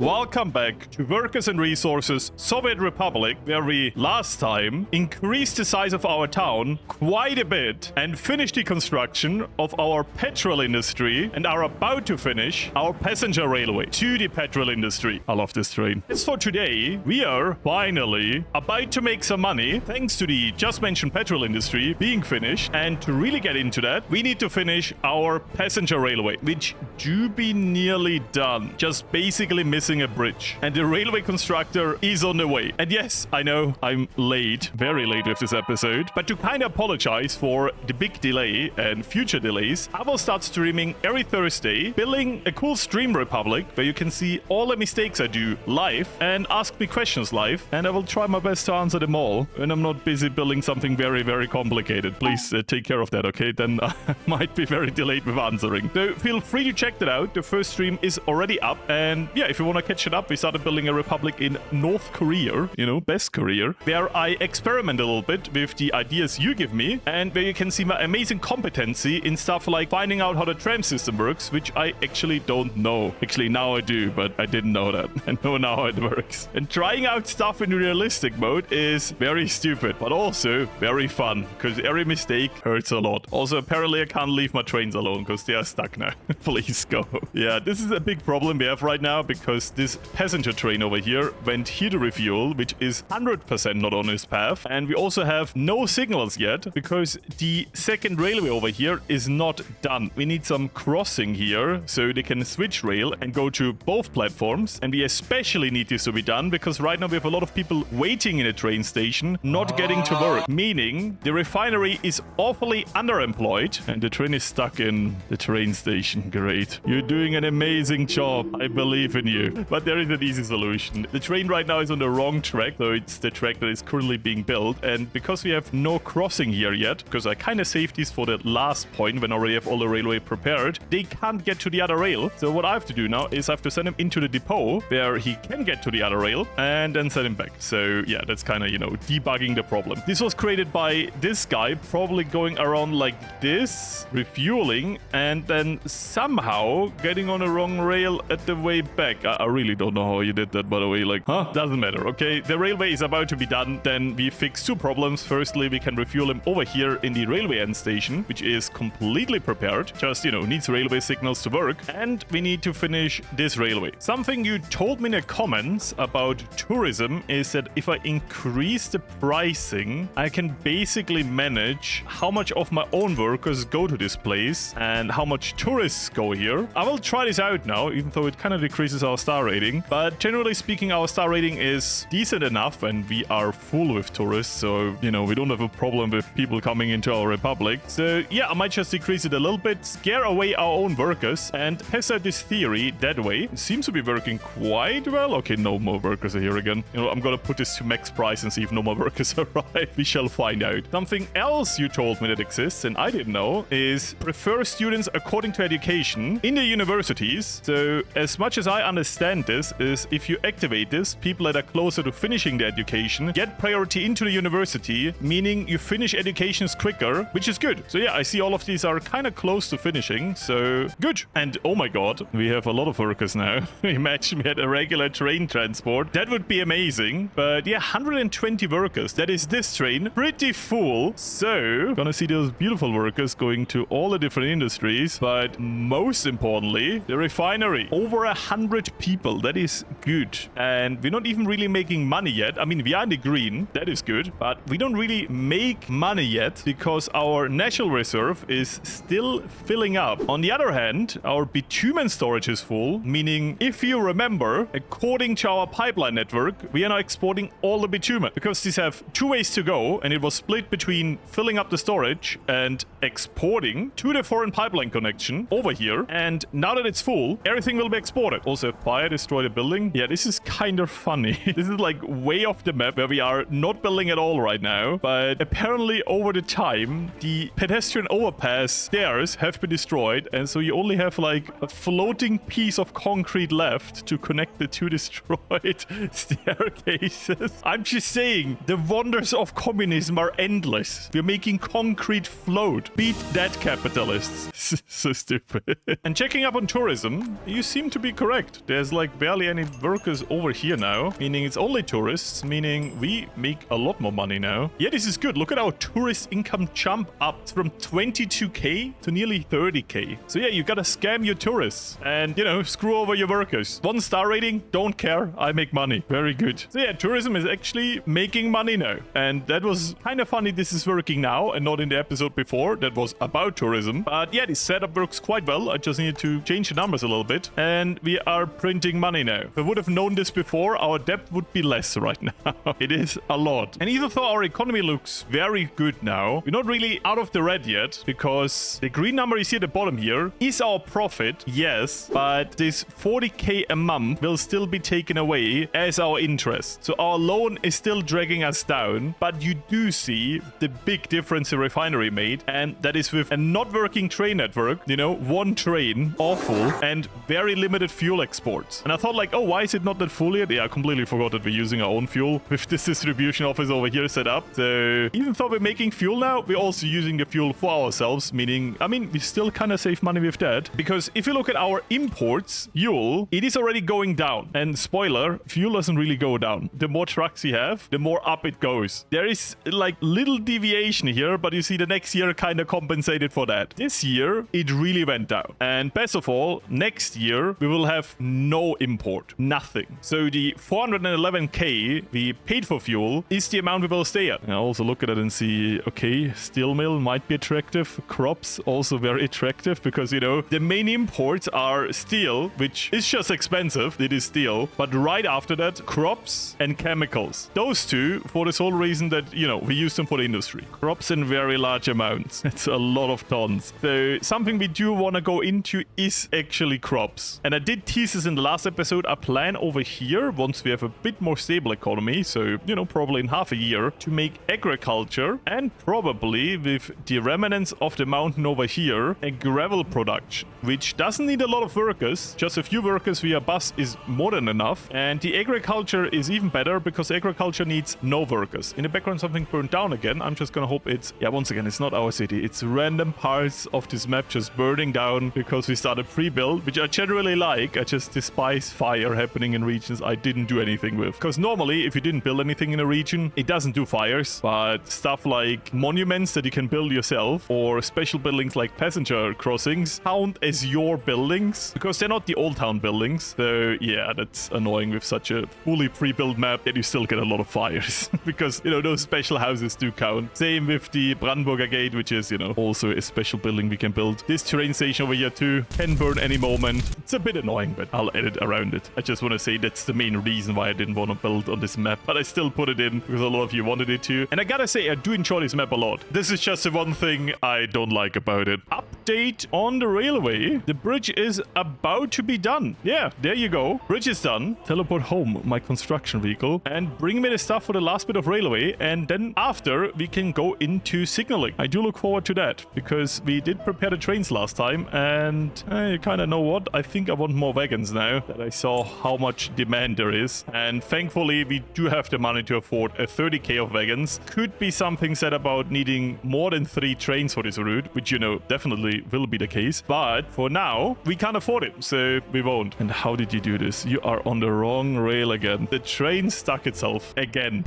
Welcome back to Workers and Resources Soviet Republic, where we last time increased the size of our town quite a bit and finished the construction of our petrol industry and are about to finish our passenger railway to the petrol industry. I love this train. As for today, we are finally about to make some money thanks to the just mentioned petrol industry being finished, and to really get into that, we need to finish our passenger railway, which do be nearly done. Just basically missing a bridge, and the railway constructor is on the way. And yes, I know I'm late, very late with this episode, but to kind of apologize for the big delay and future delays, I will start streaming every Thursday, building a cool stream republic where you can see all the mistakes I do live and ask me questions live, and I will try my best to answer them all when I'm not busy building something very, very complicated. Please take care of that, okay? Then I might be very delayed with answering. So feel free to check that out. The first stream is already up, and yeah, if you want to catch it up, we started building a republic in North Korea, you know, best Korea, where I experiment a little bit with the ideas you give me, and where you can see my amazing competency in stuff like finding out how the tram system works, which I actually don't know. Actually, now I do, but I didn't know that. I know now how it works. And trying out stuff in realistic mode is very stupid, but also very fun, because every mistake hurts a lot. Also, apparently I can't leave my trains alone, because they are stuck now. Please go. Yeah, this is a big problem we have right now, because this passenger train over here went here to refuel, which is 100% not on his path. And we also have no signals yet, because the second railway over here is not done. We need some crossing here, so they can switch rail and go to both platforms. And we especially need this to be done, because right now we have a lot of people waiting in a train station, not getting to work. Meaning, the refinery is awfully underemployed, and the train is stuck in the train station. Great. You're doing an amazing job. I believe in you. But there is an easy solution. The train right now is on the wrong track, so it's the track that is currently being built. And because we have no crossing here yet, because I kind of saved these for the last point when I already have all the railway prepared, they can't get to the other rail. So what I have to do now is I have to send him into the depot where he can get to the other rail and then send him back. So yeah, that's kind of, you know, debugging the problem. This was created by this guy probably going around like this, refueling, and then somehow getting on the wrong rail at the way back. I really don't know how you did that, by the way. Like, doesn't matter, okay? The railway is about to be done. Then we fix two problems. Firstly, we can refuel him over here in the railway end station, which is completely prepared. Just, you know, needs railway signals to work. And we need to finish this railway. Something you told me in the comments about tourism is that if I increase the pricing, I can basically manage how much of my own workers go to this place and how much tourists go here. I will try this out now, even though it kind of decreases our star rating. But generally speaking, our star rating is decent enough, and we are full with tourists. So, you know, we don't have a problem with people coming into our republic. So yeah, I might just decrease it a little bit, scare away our own workers, and test out this theory that way. It seems to be working quite well. Okay, no more workers are here again. You know, I'm gonna put this to max price and see if no more workers arrive. We shall find out. Something else you told me that exists, and I didn't know, is prefer students according to education in the universities. So as much as I understand this, is if you activate this, people that are closer to finishing their education get priority into the university, meaning you finish educations quicker, which is good. So yeah, I see all of these are kind of close to finishing, so good. And oh my god, we have a lot of workers now. Imagine we had a regular train transport. That would be amazing. But yeah, 120 workers. That is this train. Pretty full. So gonna see those beautiful workers going to all the different industries. But most importantly, the refinery. Over 100 people. That is good. And we're not even really making money yet. I mean, we are in the green. That is good. But we don't really make money yet because our national reserve is still filling up. On the other hand, our bitumen storage is full, meaning if you remember, according to our pipeline network, we are now exporting all the bitumen because these have two ways to go, and it was split between filling up the storage and exporting to the foreign pipeline connection over here. And now that it's full, everything will be exported. Also, fire destroyed a building. Yeah, this is kind of funny. This is like way off the map where we are not building at all right now. But apparently over the time, the pedestrian overpass stairs have been destroyed. And so you only have like a floating piece of concrete left to connect the two destroyed staircases. I'm just saying, the wonders of communism are endless. We're making concrete float. Beat that, capitalists. So stupid. And checking up on tourism, you seem to be correct. There's there's like barely any workers over here now, meaning it's only tourists, meaning we make a lot more money now. Yeah, this is good. Look at our tourist income jump up from 22k to nearly 30k. So yeah, you gotta scam your tourists and, you know, screw over your workers. 1-star rating, don't care. I make money. Very good. So yeah, tourism is actually making money now. And that was kind of funny this is working now and not in the episode before that was about tourism. But yeah, this setup works quite well. I just needed to change the numbers a little bit. And we are printing money now. If I would have known this before, our debt would be less right now. It is a lot. And even though our economy looks very good now, we're not really out of the red yet because the green number you see at the bottom here is our profit, yes, but this 40k a month will still be taken away as our interest. So our loan is still dragging us down, but you do see the big difference the refinery made, and that is with a not working train network, you know, one train, awful, and very limited fuel exports. And I thought like, oh, why is it not that full yet? Yeah, I completely forgot that we're using our own fuel with this distribution office over here set up. So even though we're making fuel now, we're also using the fuel for ourselves, meaning, I mean, we still kind of save money with that. Because if you look at our imports, fuel, it is already going down. And spoiler, fuel doesn't really go down. The more trucks you have, the more up it goes. There is like little deviation here, but you see the next year kind of compensated for that. This year, it really went down. And best of all, next year, we will have no import. Nothing. So the 411k we paid for fuel is the amount we will stay at. And I also look at it and see, okay, steel mill might be attractive. Crops also very attractive because, you know, the main imports are steel, which is just expensive. It is steel. But right after that, crops and chemicals. Those two, for the sole reason that, you know, we use them for the industry. Crops in very large amounts. It's a lot of tons. So something we do want to go into is actually crops. And I did tease this in the last episode. I plan over here, once we have a bit more stable economy, so, you know, probably in half a year, to make agriculture and probably with the remnants of the mountain over here, a gravel production, which doesn't need a lot of workers. Just a few workers via bus is more than enough. And the agriculture is even better because agriculture needs no workers. In the background, something burned down again. I'm just gonna hope it's, yeah, once again, it's not our city. It's random parts of this map just burning down because we started pre-build, which I generally like. I just despise fire happening in regions I didn't do anything with. Because normally, if you didn't build anything in a region, it doesn't do fires. But stuff like monuments that you can build yourself or special buildings like passenger crossings count as your buildings because they're not the old town buildings. So yeah, that's annoying with such a fully pre-built map that you still get a lot of fires because, you know, those special houses do count. Same with the Brandenburger Gate, which is, you know, also a special building we can build. This train station over here too can burn any moment. It's a bit annoying, but I'll edit around it. I just want to say that's the main reason why I didn't want to build on this map, but I still put it in because a lot of you wanted it to. And I gotta say, I do enjoy this map a lot. This is just the one thing I don't like about it. Update on the railway. The bridge is about to be done. Yeah, there you go. Bridge is done. Teleport home my construction vehicle and bring me the stuff for the last bit of railway. And then after, we can go into signaling. I do look forward to that because we did prepare the trains last time. And you kind of know what? I think I want more wagons now that I saw how much demand there is. And thankfully, we do have the money to afford a 30k of wagons. Could be something said about needing more than 3 trains for this route, which, you know, definitely will be the case. But for now, we can't afford it, so we won't. And how did you do this? You are on the wrong rail again. The train stuck itself again.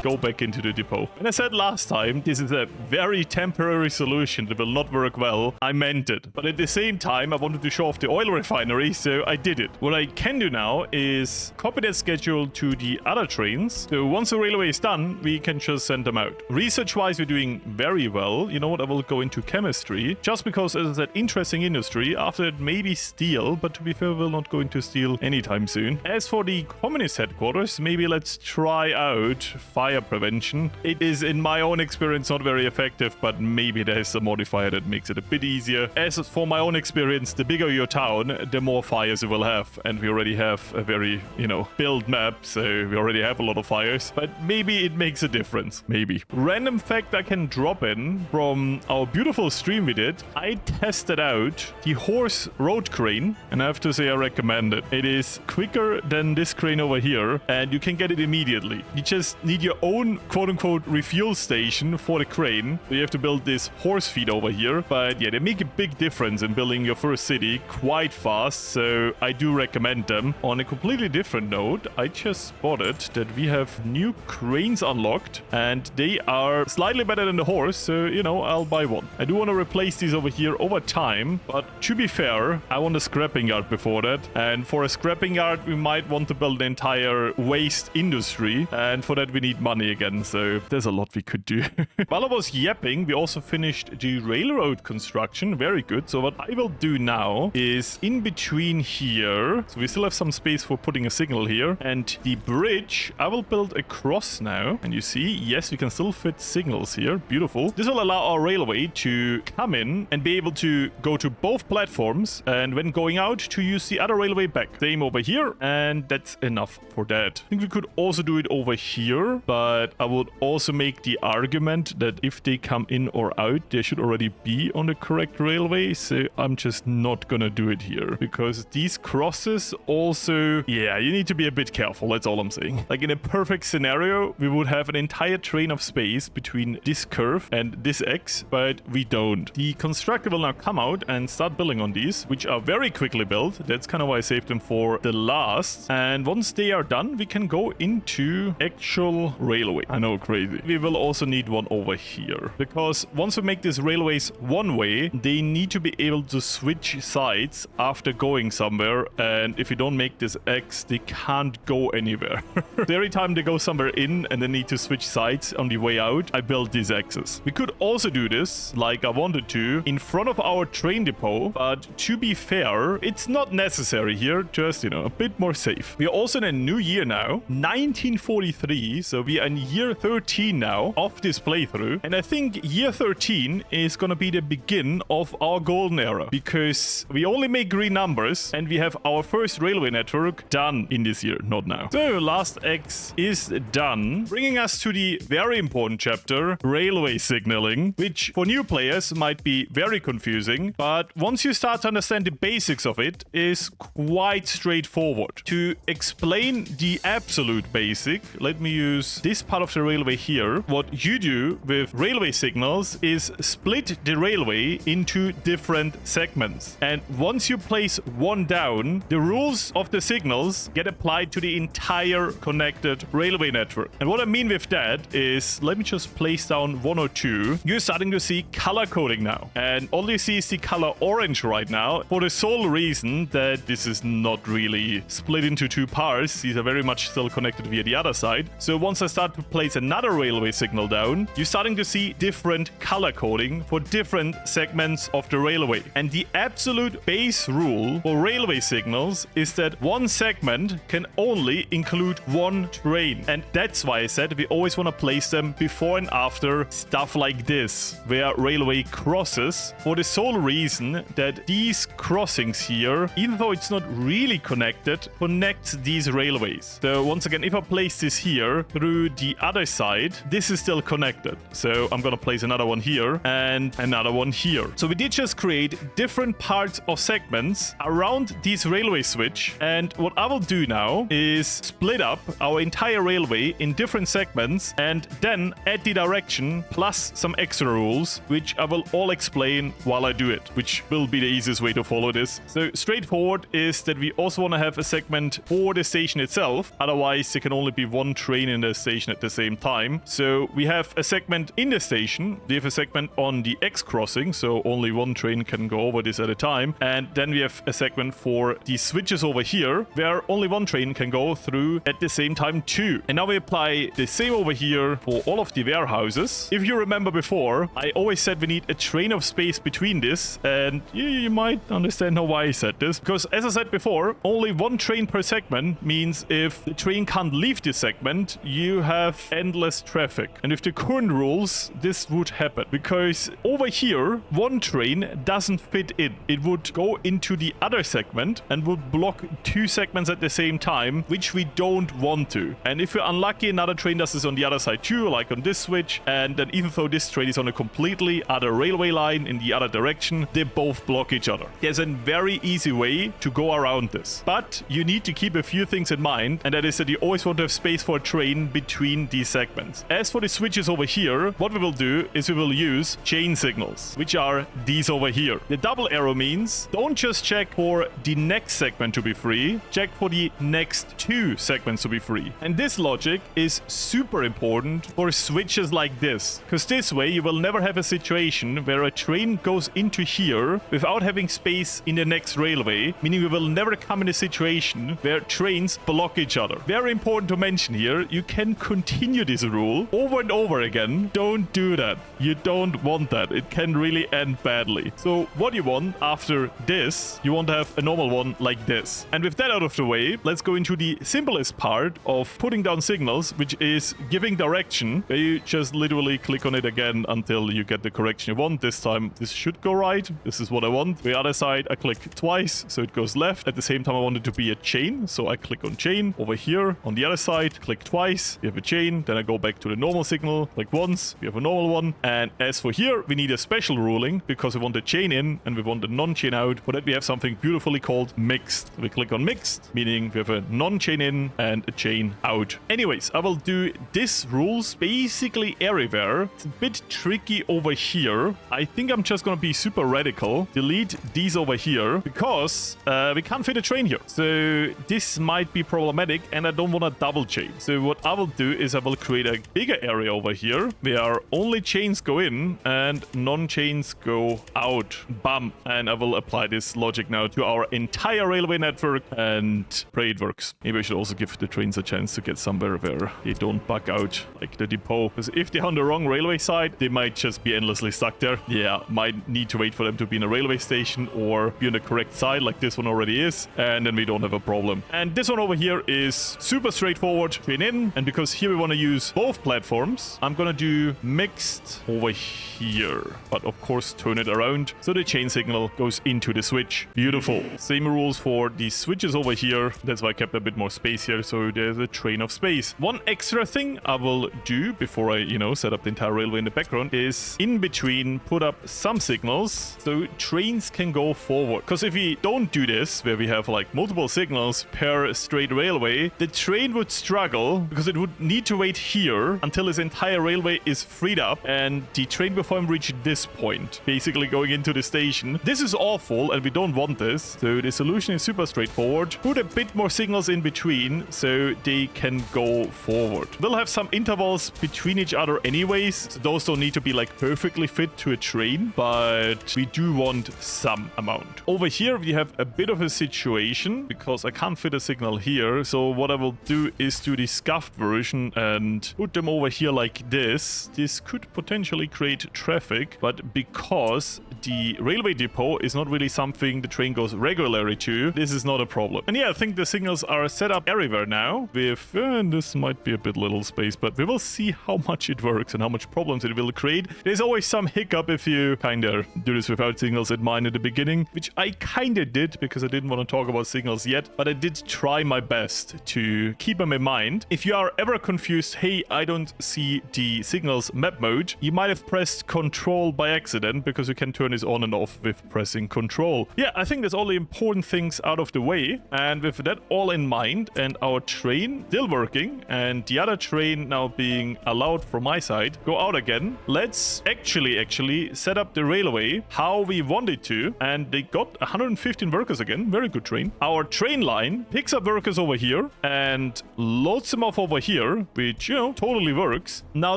Go back into the depot. And I said last time, this is a very temporary solution that will not work well. I meant it. But at the same time, I wanted to show off the oil refinery, so I did it. What I can do now is copy that schedule to the other trains. So once the railway is done, we can just send them out. Research-wise, we're doing very well. You know what? I will go into chemistry, just because as I said, interesting industry. After that, maybe steel, but to be fair, we'll not go into steel anytime soon. As for the communist headquarters, maybe let's try out fire prevention. It is, in my own experience, not very effective, but maybe there's a modifier that makes it a bit easier. As for my own experience, the bigger your town, the more fires you will have. And we already have a very, you know, build map, so we already have a lot of fires. But maybe it makes a difference. Maybe. Random fact I can drop in from our beautiful stream we did. I tested out the horse road crane, and I have to say I recommend it. It is quicker than this crane over here, and you can get it immediately. You just need your own quote-unquote refuel station for the crane. So you have to build this horse feed over here. But yeah, they make a big difference in building your first city quite fast. So I do recommend them. On a completely different note, I just spotted that we have new cranes unlocked. And they are slightly better than the horse. So, you know, I'll buy one. I do want to replace these over here over time. But to be fair, I want a scrapping yard before that. And for a scrapping yard, we might want to build an entire waste industry. And for that, we need money again. So there's a lot we could do. While I was yapping, we also finished the railroad construction. Very good. So what I will do now is in between here. So we still have some space for putting a signal here. And the bridge, I will build across now. And you see, yes, we can still fit signals here. Beautiful. This will allow our railway to come in and be able to go to both platforms. And when going out, to use the other railway back. Same over here. And that's enough for that. I think we could also do it over here. But I would also make the argument that if they come in or out, they should already be on the correct railway. So I'm just not gonna do it here. Because these crosses also... yeah, you need to be a bit careful. That's all I'm saying. Like in a perfect scenario, we would have an entire train of space between this curve and this X, but we don't. The constructor will now come out and start building on these, which are very quickly built. That's kind of why I saved them for the last. And once they are done, we can go into actual railway. I know, crazy. We will also need one over here, because once we make these railways one way, they need to be able to switch sides after going somewhere. And if you don't make this X, they can't go anywhere. So every time they go somewhere in and they need to switch sides on the way out, I build these X's. We could also do this, like I wanted to, in front of our train depot. But to be fair, it's not necessary here. Just, you know, a bit more safe. We are also in a new year now, 1943. So we are in year 13 now of this playthrough. And I think year 13 is gonna be the begin of our golden era, because we only make green numbers and we have our first railway network done in this year, not now. So last X is done, bringing us to the very important chapter, railway signaling, which for new players might be very confusing, but once you start to understand the basics of it, is quite straightforward. To explain the absolute basic, let me use this part of the railway here. What you do with railway signals is split the railway into different segments. And once you place one down, the rules of the signals get applied to the entire connected railway network. And what I mean with that is, let me just place down one or two. You're starting to see color coding now. And all you see is the color orange right now, for the sole reason that this is not really split into two parts. These are very much still connected via the other side. So once I start to place another railway signal down, you're starting to see different color coding for different segments of the railway. And the absolute base rule for railway signals is that one segment can only include one train. And that's why I said we always want to place them before and after stuff like this, where railway crosses, for the sole reason that these crossings here, even though it's not really connected, connects these railways. So once again, if I place this here through the other side, this is still connected. So I'm gonna place another one here and another one here. So we did just create different parts of segments around this railway switch. And what I will do now is split up our entire railway in different segments and then add the direction plus some extra rules, which I will all explain while I do it, which will be the easiest way to follow this. So straightforward is that we also want to have a segment for the station itself. Otherwise, there can only be one train in the station at the same time. So we have a segment in the station. We have a segment on the X crossing, so only one train can go over this at a time. And then we have a segment for the switches over here, where only one train can go through at the same time too. And now we apply the same over here for all of the warehouses. If you remember before, I always said we need a train of space between this, and you might understand now why I said this, because as I said before, only one train per segment means if the train can't leave this segment, you have endless traffic. And with the current rules, this would happen, because over here, one train doesn't fit in. It would go into the other segment and would block two segments at the same time, which we don't want to. And if you're unlucky, another train does this on the other side too, like on this switch, and then even though this train is on a completely other railway line in the other direction, they both block each other. There's a very easy way to go around this, but you need to keep a few things in mind, and that is that you always want to have space for a train between these segments. As for the switches over here, what we will do is we will use chain signals, which are these over here. The double arrow means don't just check for the next segment to be free, check for the next 2 segments to be free. And this logic is super important for switches like this, because this way you will never have a situation where a train goes into here without having space in the next railway, meaning we will never come in a situation where trains block each other. Very important to mention here, you can continue this rule over and over again. Don't do that. You don't want that. It can really end badly. So what you want after this, you want to have a normal one like this. And with that out of the way, let's go into the simplest part of putting down signals, which is giving direction, where you just literally click on it again until you get the correction you want. This time this should go right. This is what I want. The other side I click twice so it goes left. At the same time I want it to be a chain, so I click on chain. Over here on the other side, click twice, we have a chain. Then I go back to the normal signal, click once, we have a normal one. And as for here, we need a special ruling because we want the chain in and we want the non-chain out. For that we have something beautifully called mixed. We click on mixed, meaning we have a non-chain in and a chain out. Anyways, I will do this rules basically everywhere. It's a bit tricky over here. I think I'm just gonna be super radical, delete these over here because we can't fit a train here. So this might be problematic and I don't want a double chain. So what I will do is I will create a bigger area over here where only chains go in and non-chains go out. Bam. And I will apply this logic now to our entire railway network and pray it works. Maybe I should also give the trains a chance to get somewhere where they don't bug out like the depot. Because if they're on the wrong railway side, they might just be endlessly stuck there. Yeah, might need to wait for them to be in a railway station or be on the correct side like this one already is. And then we don't have a problem. And this one over here is super straightforward. Train in. And because here we want to use both platforms, I'm going to do mixed over here. But of course, turn it around so the chain signal goes into the switch. Beautiful. Same rules for the switches over here. That's why I kept a bit more space here. So there's a train of space. One extra thing I will do before I, set up the entire railway in the background is in between put up some signals so trains can go forward. Because if we don't do this, where we have like multiple signals per straight railway, the train would struggle because it would need to wait here until this entire railway is freed up and the train before him reach this point, basically going into the station. This is awful and we don't want this. So the solution is super straightforward. Put a bit more signals in between so they can go forward. We'll have some intervals between each other anyways. So those don't need to be like perfectly fit to a train, but we do want some amount. Over here we have a bit of a situation because I can't fit a signal here. So what I will do is do the scuffed version and put them over here like this. This could potentially create traffic, but because the railway depot is not really something the train goes regularly to, this is not a problem. And yeah, I think the signals are set up everywhere now with, this might be a bit little space, but we will see how much it works and how much problems it will create. There's always some hiccup if you kind of do this without signals in mind at the beginning, which I kind of did because I didn't want to talk about signals yet, but I did try my best to keep them in mind. If you are ever confused, hey, I don't see the signals map mode, you might have pressed Control by accident because you can turn this on and off with pressing Control. Yeah, I think that's all the important things out of the way. And with that all in mind and our train still working and the other train now being allowed from my side, go out again. Let's actually set up the railway how we want it to. And they got 115 workers again. Very good train. Our train line picks up workers over here and loads them off over here, which, totally works. Now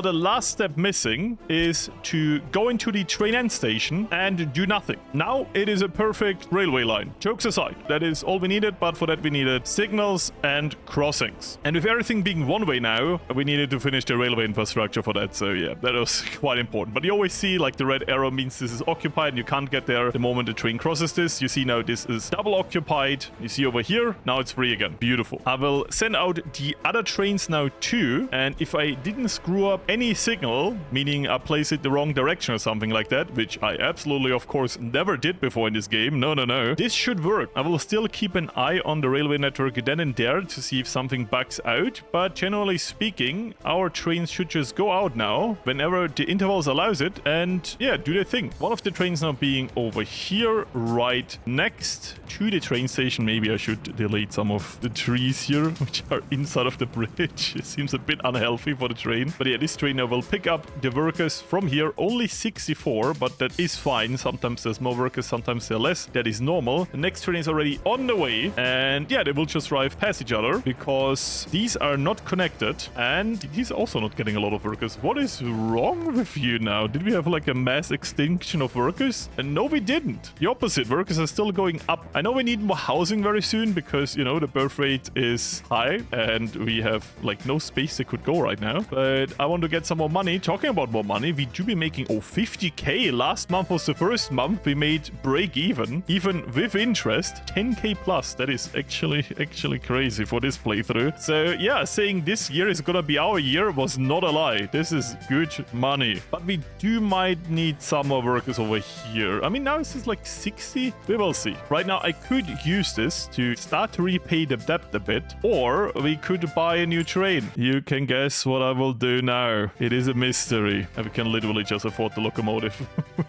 the last step missing is to go into the train end station and do nothing. Now it is a perfect railway line. Jokes aside, that is all we needed, but for that we needed signals and crossings. And with everything being one way now, we needed to finish the railway infrastructure for that. So yeah, that was quite important. But you always see like the red arrow means this is occupied and you can't get there the moment the train crosses this. You see now this is double occupied. You see over here, now it's free again. Beautiful. I will send out the other trains now too. And if I didn't screw up any signal, meaning I place it the wrong direction or something like that, which I absolutely, of course, never did before in this game. No. This should work. I will still keep an eye on the railway network then and there to see if something bugs out. But generally speaking, our trains should just go out now whenever the intervals allows it and yeah, do their thing. One of the trains now being over here right next to the train station. Maybe I should delete some of the trees here, which are inside of the bridge. It seems a bit unhealthy for the train. But yeah, this train now will pick up the workers from here. Only 64, but that is fine. Sometimes there's more workers, sometimes there are less. That is normal. The next train is already on the way. And yeah, they will just drive past each other because these are not connected. And he's also not getting a lot of workers. What is wrong with you now? Did we have like a mass extinction of workers? And no, we didn't. The opposite. Workers are still going up. I know we need more housing very soon because, you know, the birth rate is high and we have like no space they could go right now. But I want to get some more money. Talking about more money, we do be making 50k. Last month was the first month we made break even with interest, 10k plus. That is actually crazy for this playthrough. So yeah, saying this year is gonna be our year was not a lie. This is good money. But we might need some more workers over here. I mean, now this is like 60. We will see. Right now, I could use this to start to repay the debt a bit, or we could buy a new train. You can guess what I will do now. It is a mystery. And we can literally just afford the locomotive.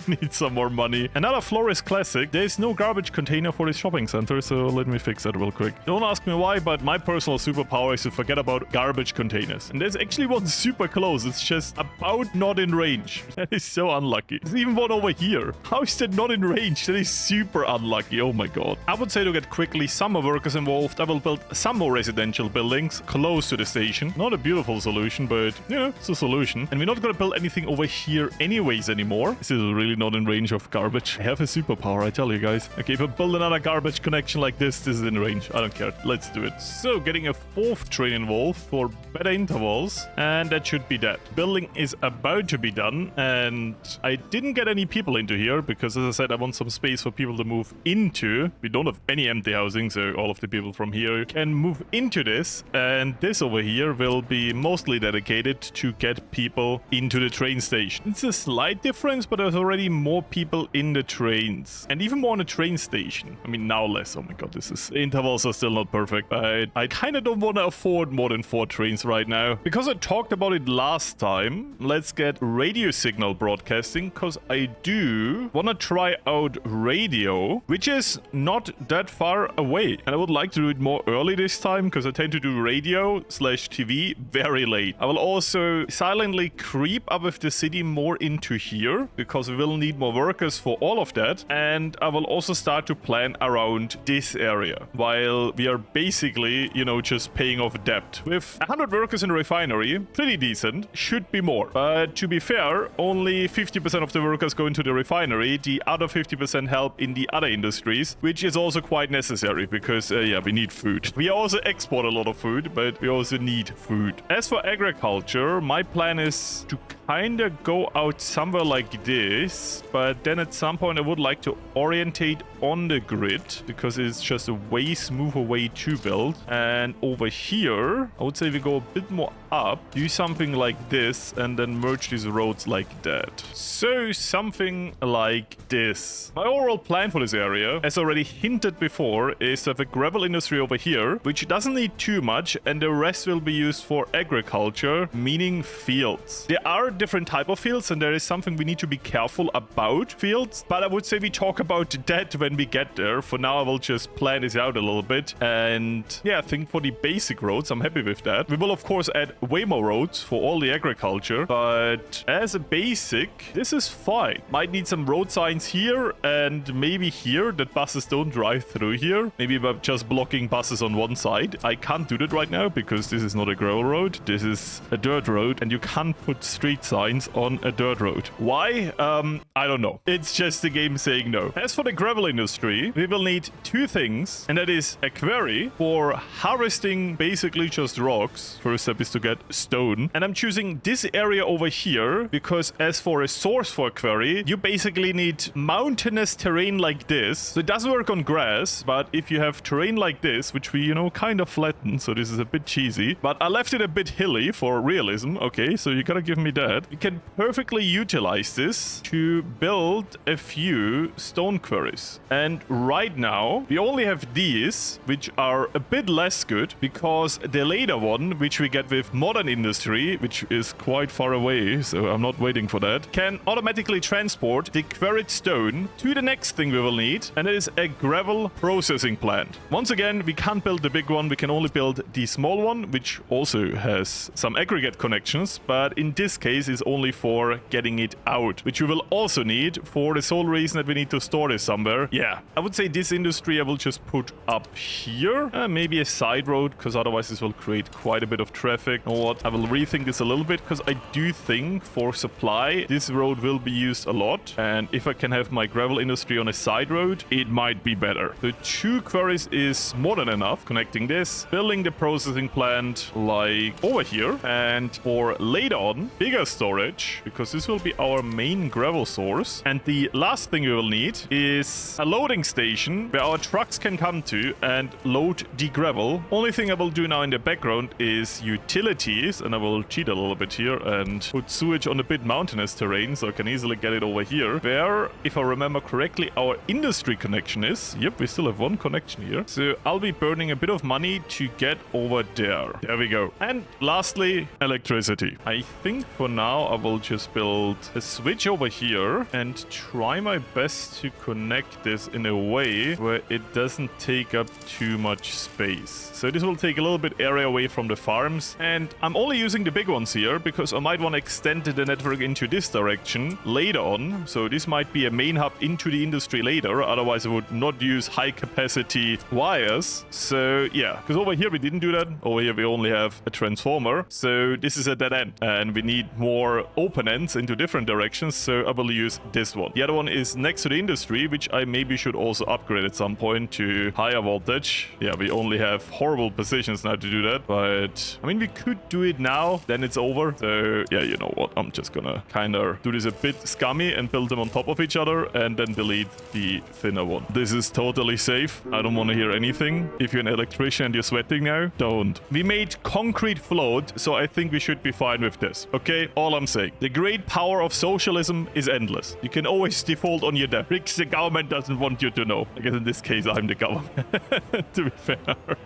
We need some more money. Another Florius classic. There's no garbage container for this shopping center, so let me fix that real quick. Don't ask me why, but my personal superpower is to forget about garbage containers. And there's actually one super close. It's just about not in range. That is so unlucky. There's even one over here. How is that not in range? That is super unlucky. Oh my god. I would say to get quickly some more workers involved, I will build some more residential buildings close to the station. Not a beautiful solution, but yeah, it's a solution. And we're not gonna build anything over here anyways anymore. This is really not in range of garbage. I have a superpower, I tell you guys. Okay, if I build another garbage connection like this is in range. I don't care. Let's do it. So, getting a fourth train involved for better intervals. And that should be that. Building is about to be done. And I didn't get any people into here because, as I said, I want some space for people to move into. We don't have any empty housing, so all of the people from here can move into this. And this over here will be mostly dedicated to get people into the train station. It's a slight difference, but there's already more people in the trains. And even more on the train station. I mean, now less. Oh my god, intervals are still not perfect. But I kind of don't want to afford more than 4 trains right now. Because I talked about it last time, let's get radio signal broadcasting, because I do want to try out radio, which is not that far away. And I would like to do it more early this time, because I tend to do radio/TV very late. I will also silently creep up with the city more into here, because we will need more workers for all of that. And I will also start to plan around this area, while we are basically, you know, just paying off debt. With 100 workers in the refinery, pretty decent, should be more. But to be fair, only 50% of the workers go into the refinery. The other 50% help in the other industries, which is also quite necessary because, yeah, we need food. We also export a lot of food, but we also need food. As for agriculture, my plan is to kind of go out somewhere like this, but then at some point I would like to orientate on the grid because it's just a way smoother way to build. And over here, I would say we go a bit more up, do something like this, and then merge these roads like that. So something like this. My overall plan for this area, as already hinted before, is to have a gravel industry over here, which doesn't need too much, and the rest will be used for agriculture, meaning fields. There are different type of fields, and there is something we need to be careful about fields, but I would say we talk about that when we get there. For now, I will just plan this out a little bit, and yeah, I think for the basic roads, I'm happy with that. We will, of course, add way more roads for all the agriculture, but as a basic, this is fine. Might need some road signs here and maybe here that buses don't drive through here. Maybe by just blocking buses on one side. I can't do that right now because this is not a gravel road. This is a dirt road, and you can't put street signs on a dirt road. Why? I don't know. It's just the game saying no. As for the gravel industry, we will need 2 things, and that is a quarry for harvesting basically just rocks. First step is to get stone, and I'm choosing this area over here because as for a source for a quarry, you basically need mountainous terrain like this. So it doesn't work on grass, but if you have terrain like this, which we, you know, kind of flatten, so this is a bit cheesy, but I left it a bit hilly for realism. Okay, so you gotta give me that. You can perfectly utilize this to build a few stone quarries. And right now, we only have these, which are a bit less good because the later one, which we get with modern industry, which is quite far away, so I'm not waiting for that, can automatically transport the quarried stone to the next thing we will need, and it is a gravel processing plant. Once again, we can't build the big one, we can only build the small one, which which also has some aggregate connections, but in this case is only for getting it out, which we will also need for the sole reason that we need to store this somewhere. Yeah, I would say this industry I will just put up here. Maybe a side road, because otherwise this will create quite a bit of traffic. You know what? I will rethink this a little bit, because I do think for supply, this road will be used a lot. And if I can have my gravel industry on a side road, it might be better. So 2 quarries is more than enough. Connecting this, building the processing plant like over here. And for later on, bigger storage, because this will be our main gravel source. And the last thing we will need is a loading station where our trucks can come to and load the gravel. Only thing I will do now in the background is utilities, and I will cheat a little bit here and put sewage on a bit mountainous terrain so I can easily get it over here, where, if I remember correctly, our industry connection is. Yep, we still have one connection here. So I'll be burning a bit of money to get over there. There we go. And lastly, electricity. I think for now I will just build a switch over here and try my best to connect this in a way where it doesn't take up too much space. So this will take a little bit area away from the farms, and I'm only using the big ones here because I might want to extend the network into this direction later on. So this might be a main hub into the industry later, otherwise I would not use high capacity wires. So yeah, because over here we didn't do that. Over here we only have a transformer, so this is a dead end and we need more open ends into different directions, so I will use this one. The other one is next to the industry, which I maybe should also upgrade at some point to higher voltage. Yeah, we only have horrible positions now to do that, but I mean, we could do it now, then it's over. So yeah, you know what, I'm just gonna kind of do this a bit scummy and build them on top of each other and then delete the thinner one. This is totally safe. I don't want to hear anything. If you're an electrician and you're sweating now, don't. We made concrete float, so I think we should be fine with this. Okay, all I'm saying. The great power of socialism is endless. You can always default on your debt. Rich, the government doesn't want you to know. I guess in this case, I'm the government, to be fair.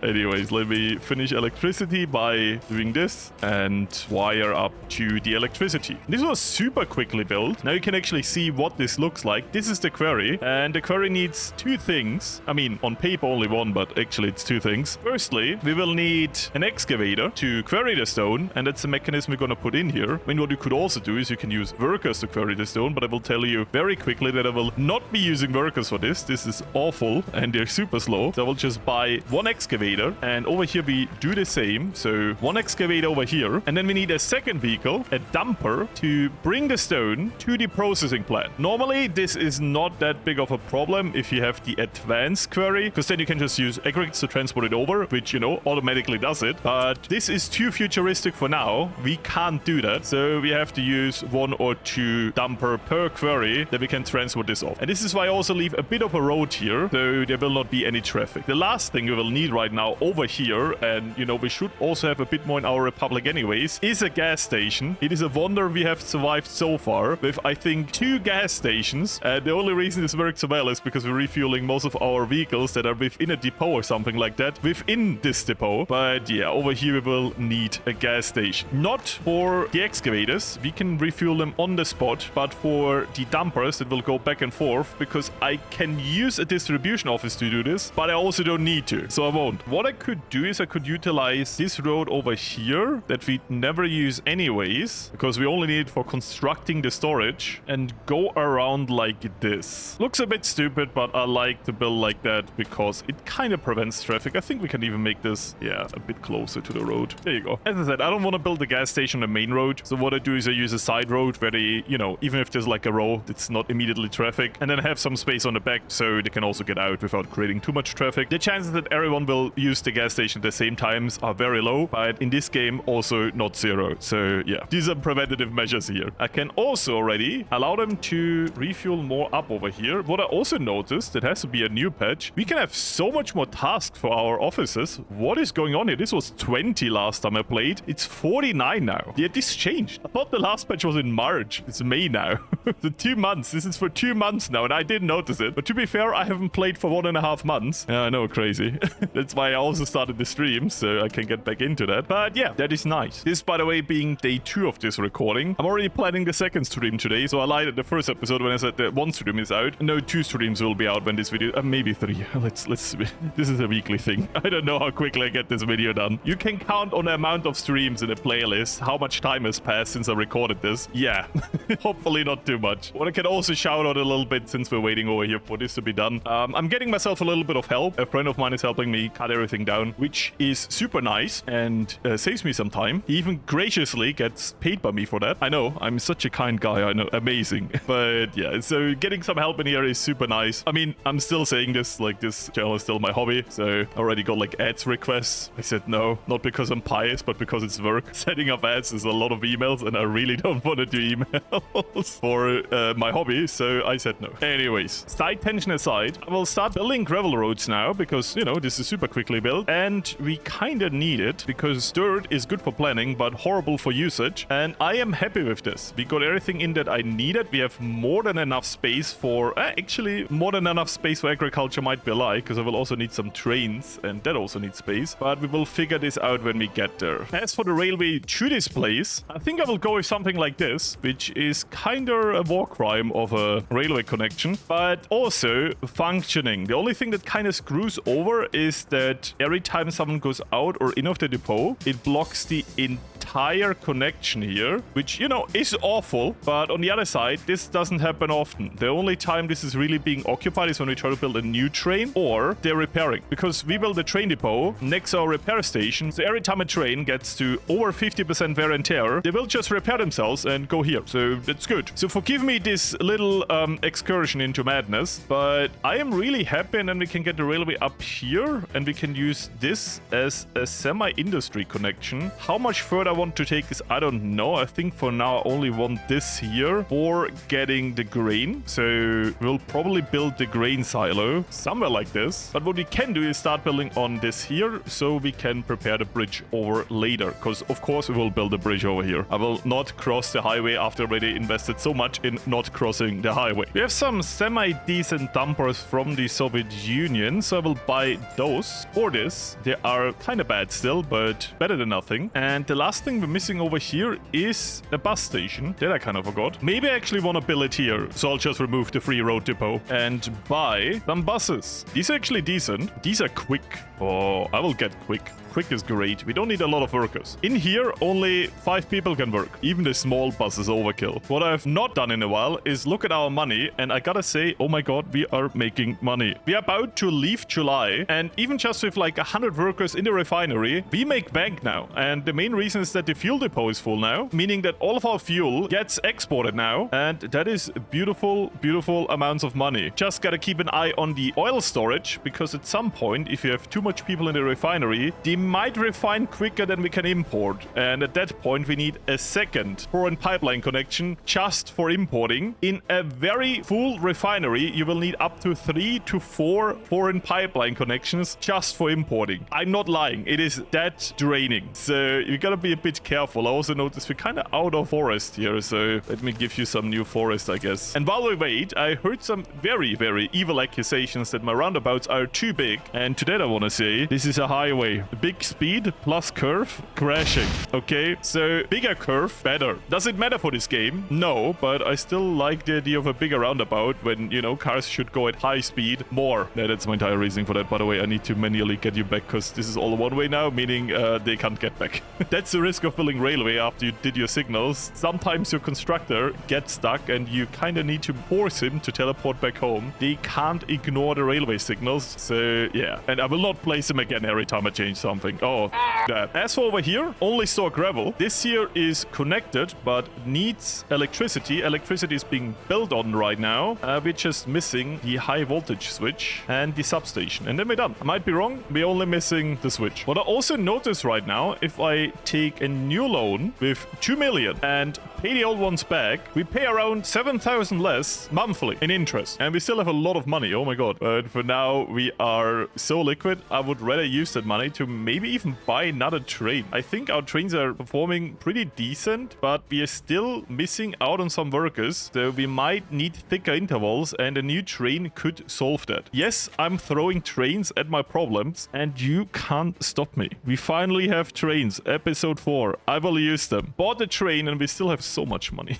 Anyways, let me finish electricity by doing this and wire up to the electricity. This was super quickly built. Now you can actually see what this looks like. This is the quarry, and the quarry needs 2 things. I mean, on paper only one, but actually it's 2 things. Firstly, we will need an excavator to quarry the stone, and that's the mechanism we're going to put in here. I mean, what you could also do is you can use workers to quarry the stone, but I will tell you very quickly that I will not be using workers for this. This is awful, and they're super slow. So I will just buy 1 excavator, and over here we do the same. So 1 excavator over here, and then we need a second vehicle, a dumper, to bring the stone to the processing plant. Normally, this is not that big of a problem if you have the advanced quarry, because then you can just use aggregates to transport it over, which, you know, automatically does it. But this is too futuristic for now. We can't do that. So we have to use 1 or 2 dumper per quarry that we can transport this off. And this is why I also leave a bit of a road here, so there will not be any traffic. The last thing we will need right now over here, and, you know, we should also have a bit more in our republic anyways, is a gas station. It is a wonder we have survived so far with, I think, 2 gas stations. The only reason this works so well is because we're refueling most of our vehicles that are within a depot or something like that within this depot. But yeah, over here we will need a gas station. Not for the excavators, we can refuel them on the spot, but for the dumpers it will go back and forth, because I can use a distribution office to do this, but I also don't need to, so I won't. What I could do is I could utilize this road over here that we never use anyways, because we only need it for constructing the storage, and go around like this. Looks a bit stupid, but I like to build like that because it kind of prevents traffic. I think we can even make this, yeah, a bit closer to the road. There you go. As I said, I don't want to build a gas station on the main road, so what I do is I use a side road where they, you know, even if there's like a row, it's not immediately traffic, and then have some space on the back so they can also get out without creating too much traffic. The chances that everyone will use the gas station at the same times are very low, but in this game also not 0. So yeah, these are preventative measures here. I can also already allow them to refuel more up over here. What I also noticed, it has to be a new patch, we can have so much more tasks for our offices. What is going on here? This was 20 last time I played. It's 49 now. Yeah, this changed. I thought the last patch was in March. It's May now. So 2 months. This is for 2 months now, and I didn't notice it. But to be fair, I haven't played for 1.5 months. Yeah, I know, crazy. That's why I also started the stream, so I can get back into that. But yeah, that is nice. This, by the way, being day 2 of this recording. I'm already planning the second stream today, so I lied at the first episode when I said that 1 stream is out. No, 2 streams will be out when this video... maybe 3. Let's... This is a weekly thing. I don't know how quickly I get this video done. You can count on the amount of streams in a playlist, how much time has passed since I recorded this. Yeah, hopefully not too much. What I can also shout out a little bit since we're waiting over here for this to be done. I'm getting myself a little bit of help. A friend of mine is helping me cut everything down, which is super nice and saves me some time. He even graciously gets paid by me for that. I know, I'm such a kind guy. I know, amazing. But yeah, so getting some help in here is super nice. I mean, I'm still saying this, like this channel is still my hobby. So I already got like ads requests. I said no, not because I'm pious, but because it's work. Setting up ads is a lot of emails and I really don't want to do emails for my hobby. So I said no. Anyways, side tension aside, I will start building gravel roads now because, you know, this is super quickly built and we kind of need it because dirt is good for planning, but horrible for usage. And I am happy with this. We got everything in that I needed. We have more than enough space for, actually more than enough space for agriculture might be a lie because I will also need some trains and that also needs space, but we will figure this out when we get there. As for the railway to this place, I think I will go with something like this, which is kind of a war crime of a railway connection, but also functioning. The only thing that kind of screws over is that every time someone goes out or in of the depot, it blocks the entire connection here, which, you know, is awful. But on the other side, this doesn't happen often. The only time this is really being occupied is when we try to build a new train or they're repairing, because we build a train depot next to our repair station. So every time a train gets to over 50% wear and tear, they will just repair themselves and go here. So that's good. So forgive me this little excursion into madness, but I am really happy. And then we can get the railway up here and we can use this as a semi-industry connection. How much further I want to take this, I don't know. I think for now I only want this here for getting the grain. So we'll probably build the grain silo somewhere like this. But what we can do is start building on this here so we can prepare the bridge over later. Because of course we will build a bridge over here. I will not cross the highway after I already invested so much in not crossing the highway. We have some semi-decent dumpers from the Soviet Union, so I will buy those for this. They are kind of bad still, but better than nothing. And the last thing we're missing over here is a bus station that I kind of forgot. Maybe I actually want to build it here, so I'll just remove the free road depot and buy some buses. These are actually decent. These are quick. Oh, I will get quick. Quick is great. We don't need a lot of workers. In here, only 5 people can work. Even the small bus is overkill. What I've not done in a while is look at our money, and I gotta say, oh my god, we are making money. We are about to leave July, and even just with like 100 workers in the refinery, we make bank now. And the main reason is that the fuel depot is full now, meaning that all of our fuel gets exported now, and that is beautiful, beautiful amounts of money. Just gotta keep an eye on the oil storage, because at some point, if you have too much people in the refinery, they might refine quicker than we can import. And at that point, we need a second foreign pipeline connection just for importing. In a very full refinery, you will need up to 3 to 4 foreign pipeline connections just for importing. I'm not lying. It is that draining. So you gotta be a bit careful. I also noticed we're kind of out of forest here. So let me give you some new forest, I guess. And while we wait, I heard some very, very evil accusations that my roundabouts are too big. And to that, I want to say, this is a highway. Big speed plus curve, crashing. Okay, so bigger curve, better. Does it matter for this game? No, but I still like the idea of a bigger roundabout when, you know, cars should go at high speed more. Yeah, that's my entire reasoning for that. By the way, I need to manually get you back because this is all one way now, meaning they can't get back. That's the risk of building railway after you did your signals. Sometimes your constructor gets stuck and you kind of need to force him to teleport back home. They can't ignore the railway signals. So yeah, and I will not place him again every time I change something. Oh, that. As for over here, only store gravel. This here is connected, but needs electricity. Electricity is being built on right now. We're just missing the high voltage switch and the substation. And then we're done. I might be wrong. We're only missing the switch. What I also notice right now, if I take a new loan with 2 million and pay the old ones back, we pay around 7,000 less monthly in interest. And we still have a lot of money. Oh my god. But for now, we are so liquid. I would rather use that money to maybe even buy another train. I think our trains are performing pretty decent, but we are still missing out on some workers. So we might need thicker intervals and a new train could solve that. Yes, I'm throwing trains at my problems and you can't stop me. We finally have trains. Episode 4. I will use them. Bought the train and we still have so much money.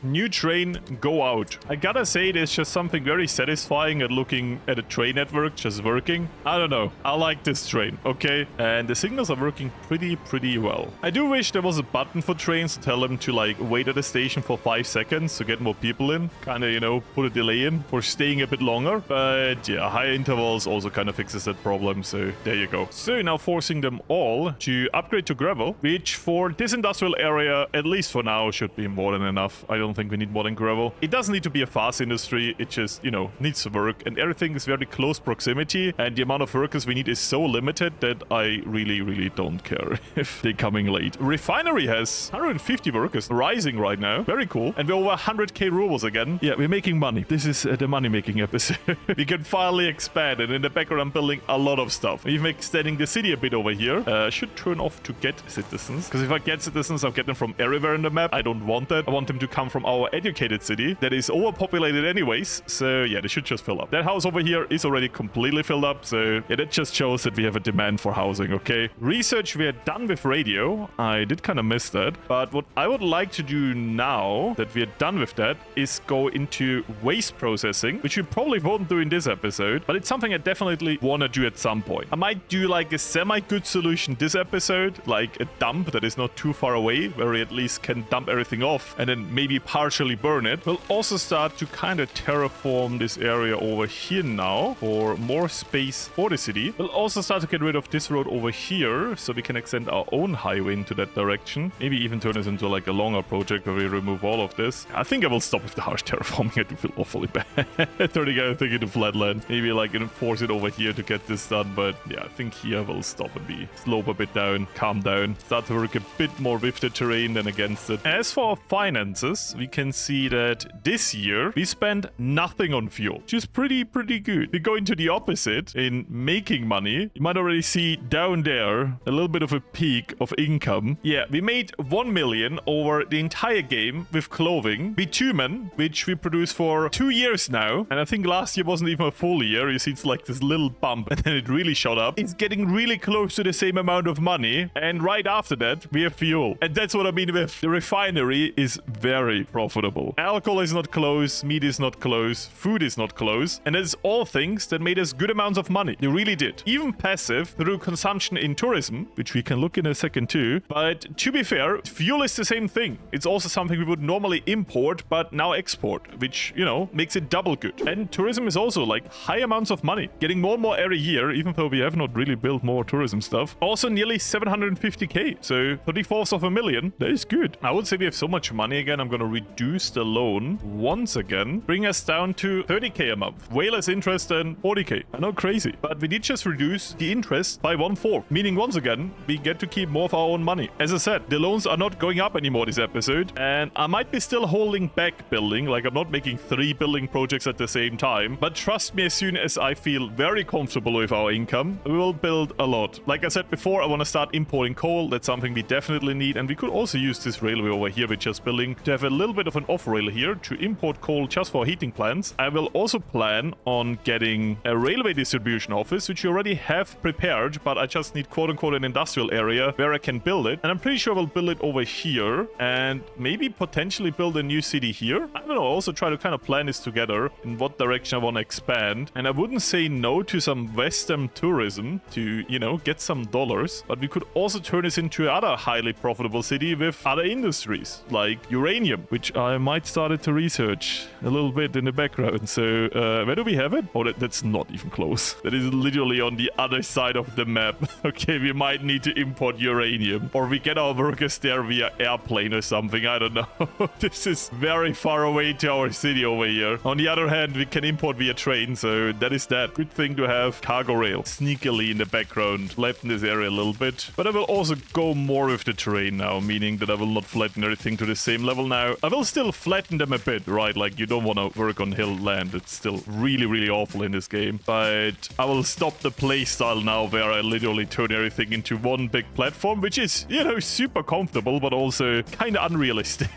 New train, go out. I gotta say, there's just something very satisfying at looking at a train network just working. I don't know. I like this train, okay? and the signals are working pretty well. I do wish there was a button for trains to tell them to like wait at a station for 5 seconds to get more people in. Kind of, you know, put a delay in for staying a bit longer. But yeah, high intervals also kind of fixes that problem. So there you go. So now forcing them all to upgrade to gravel, which for this industrial area, at least for now, should be more than enough. I don't think we need more than gravel. It doesn't need to be a fast industry. It just, you know, needs to work. And everything is very close proximity. And the amount of workers we need is so limited that I really don't care if they're coming late. Refinery has 150 workers rising right now. Very cool. And we're over 100k rubles again. Yeah, we're making money. This is the money-making episode. We can finally expand, and in the background I'm building a lot of stuff. Even extending the city a bit over here. Should turn off to get citizens, because if I get citizens, I'll get them from everywhere in the map. I don't want that. I want them to come from our educated city that is overpopulated anyways. So yeah, they should just fill up. That house over here is already completely filled up. So yeah, that just shows that we have a demand for housing, okay? Research, we are done with radio. I did kind of miss that. But what I would like to do now that we are done with that is go into waste processing, which we probably won't do in this episode, but it's something I definitely want to do at some point. I might do like a semi-good solution this episode, like a dump that is not too far away, where we at least can dump everything off and then maybe partially burn it. We'll also start to kind of terraform this area over here now for more space for the city. We'll also start to get rid of this road over here so we can extend our own highway into that direction. Maybe even turn this into like a longer project where we remove all of this. I think I will stop with the harsh terraforming. I do feel awfully bad. Turning everything into flatland. Maybe like enforce it over here to get this done. But yeah, I think here we'll stop and be slope a bit down, calm down, start to work a bit more with the terrain than against it. As for our finances, we can see that this year we spent nothing on fuel, which is pretty good. We're going to the opposite in making money. You might already see down there a little bit of a peak of income. Yeah, we made 1 million over the entire game with clothing, bitumen, which we produce for 2 years now. And I think last year wasn't even a full year. You see, it's like this little bump and then it really shot up. It's getting really close to the same amount of money. And right after that, we have fuel. And that's what I mean with the refinery is very profitable. Alcohol is not close, meat is not close, food is not close. And that's all things that made us good amounts of money. They really did. Even passive through consumption in tourism, which we can look in a second too. But to be fair, fuel is the same thing. It's also something we would normally import, but now export, which, you know, makes it double good. And tourism is also like high amounts of money, getting more and more every year, even though we have not really built more tourism stuff. Also nearly 750k, so 3/4 of a million. That is good. I would say we have so much money again. I'm going to reduce the loan once again, bring us down to 30k a month. Way less interest than 40k. I know, crazy. But we did just reduce the interest by 1/4, meaning once again, we get to keep more of our own money. As I said, the loans are not going up anymore this episode, and I might be still holding back building, like I'm not making 3 building projects at the same time, but trust me, as soon as I feel very comfortable with our income, we will build a lot. Like I said before, I want to start importing coal. That's something we definitely need, and we could also use this railway over here we're just building to have a little bit of an off-rail here to import coal just for heating plants. I will also plan on getting a railway distribution office, which you already have prepared, but I just need quote-unquote an industrial area where I can build it, and I'm pretty sure we'll build it over here and maybe potentially build a new city here. I don't know, also try to kind of plan this together in what direction I want to expand. And I wouldn't say no to some Western tourism to, you know, get some dollars, but we could also turn this into another highly profitable city with other industries like uranium, which I might start to research a little bit in the background. So where do we have it? Oh, that's not even close. That is literally on the other side of the map. Okay, we might need to import uranium, or we get our workers there via airplane or something. I don't know. This is very far away to our city over here. On the other hand, we can import via train, so that is that. Good thing to have cargo rail sneakily in the background, flatten this area a little bit. But I will also go more with the terrain now, meaning that I will not flatten everything to the same level now. I will still flatten them a bit, right? Like, you don't want to work on hill land. It's still really awful in this game. But I will stop the playstyle now where I literally turn everything into one big platform, which is, you know, super comfortable, but also kind of unrealistic.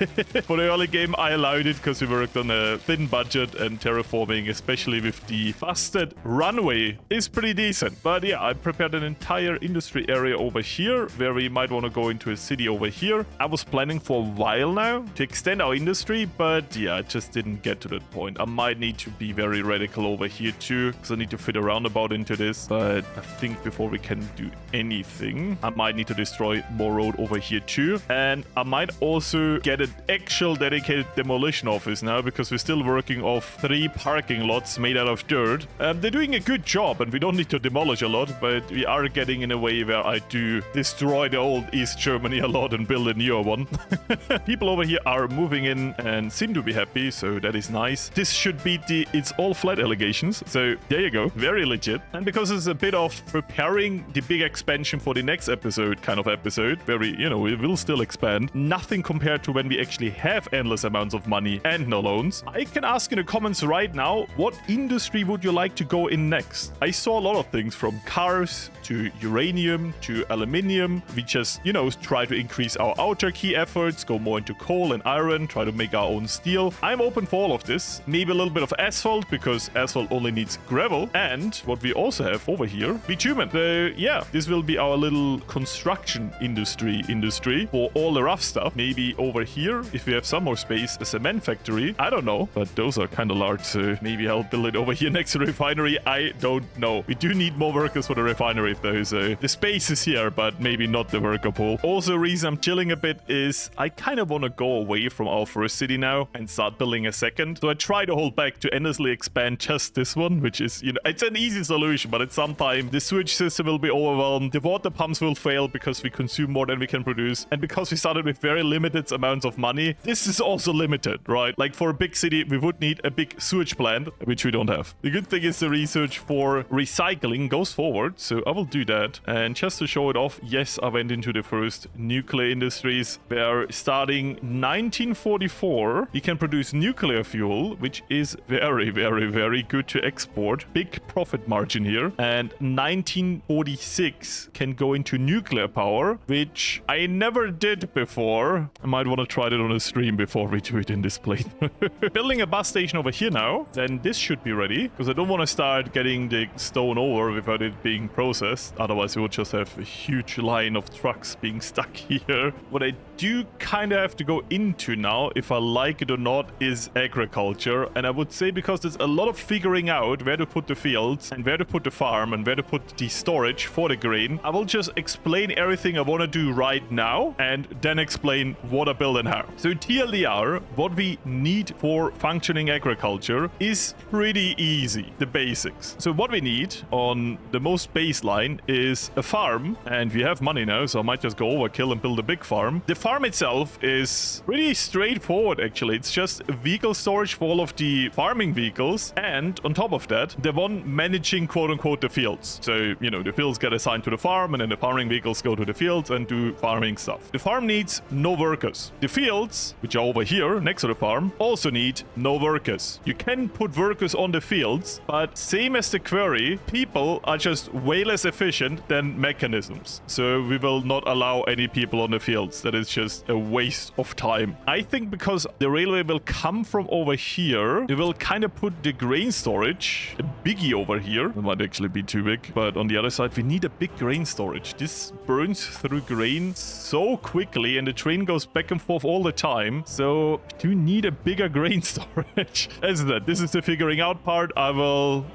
For the early game, I allowed it because we worked on a thin budget, and terraforming, especially with the busted runway, is pretty decent. But yeah, I prepared an entire industry area over here where we might want to go into a city over here. I was planning for a while now to extend our industry, but yeah, I just didn't get to that point. I might need to be very radical over here too, because I need to fit a roundabout into this. But I think before we can do anything. I might need to destroy more road over here too. And I might also get an actual dedicated demolition office now, because we're still working off 3 parking lots made out of dirt. They're doing a good job, and we don't need to demolish a lot, but we are getting in a way where I do destroy the old East Germany a lot and build a newer one. People over here are moving in and seem to be happy, so that is nice. This should be the it's all flat allegations, so there you go, very legit. And because it's a bit of preparing the big expansion for the next episode kind of episode, where we, we will still expand, nothing compared to when we actually have endless amounts of money and no loans. I can ask in the comments right now, what industry would you like to go in next? I saw a lot of things from cars to uranium to aluminium. We just, try to increase our autarky efforts, go more into coal and iron, try to make our own steel. I'm open for all of this. Maybe a little bit of asphalt, because asphalt only needs gravel. And what we also have over here, bitumen. So yeah, this will be our little construction industry for all the rough stuff. Maybe over here, if we have some more space, a cement factory. I don't know, but those are kind of large, so maybe I'll build it over here next to the refinery. I don't know. We do need more workers for the refinery though, so the space is here, but maybe not the worker pool. Also, reason I'm chilling a bit is I kind of want to go away from our first city now and start building a second. So I try to hold back to endlessly expand just this one, which is, it's an easy solution, but at some time the sewage system will be overwhelmed. The water pumps will fail because we consume more than we can produce. And because we started with very limited amounts of money, this is also limited, right? Like for a big city, we would need a big sewage plant, which we don't have. The good thing is the research for recycling goes forward, so I will do that. And just to show it off, yes, I went into the first nuclear industries where starting 1944, you can produce nuclear fuel, which is very, very, very good to export. Big profit margin here. And 1946 can go into nuclear power, which I never did before. I might want to try it on a stream before we do it in this plate. Building a bus station over here now, then this should be ready, because I don't want to start getting the stone over without it being processed. Otherwise, we would just have a huge line of trucks being stuck here. What I do kind of have to go into now, if I like it or not, is agriculture. And I would say, because there's a lot of figuring out where to put the fields and where to put the farm and where to put the storage for the grain, I will just explain everything I want to do right now and then explain what I build and how. So TLDR, what we need for functioning agriculture is pretty easy, the basics. So what we need on the most baseline is a farm, and we have money now, so I might just go overkill and build a big farm. The farm itself is pretty straightforward, actually. It's just a vehicle storage for all of the farming vehicles, and on top of that, the one managing quote-unquote the fields. So, the fields get assigned to the farm, and then the farming vehicles go to the fields and do farming stuff. The farm needs no workers. The fields, which are over here next to the farm, also need no workers. You can put workers on the fields, but same as the quarry, people are just way less efficient than mechanisms. So we will not allow any people on the fields. That is just a waste of time. I think because the railway will come from over here, we will kind of put the grain storage, a biggie over here. It might actually be too big, but on the other side, we need a big grain storage. This burns through grain so quickly, and the train goes back and forth all the time. So we do need a bigger grain storage. As that, this is the figuring out part. I will,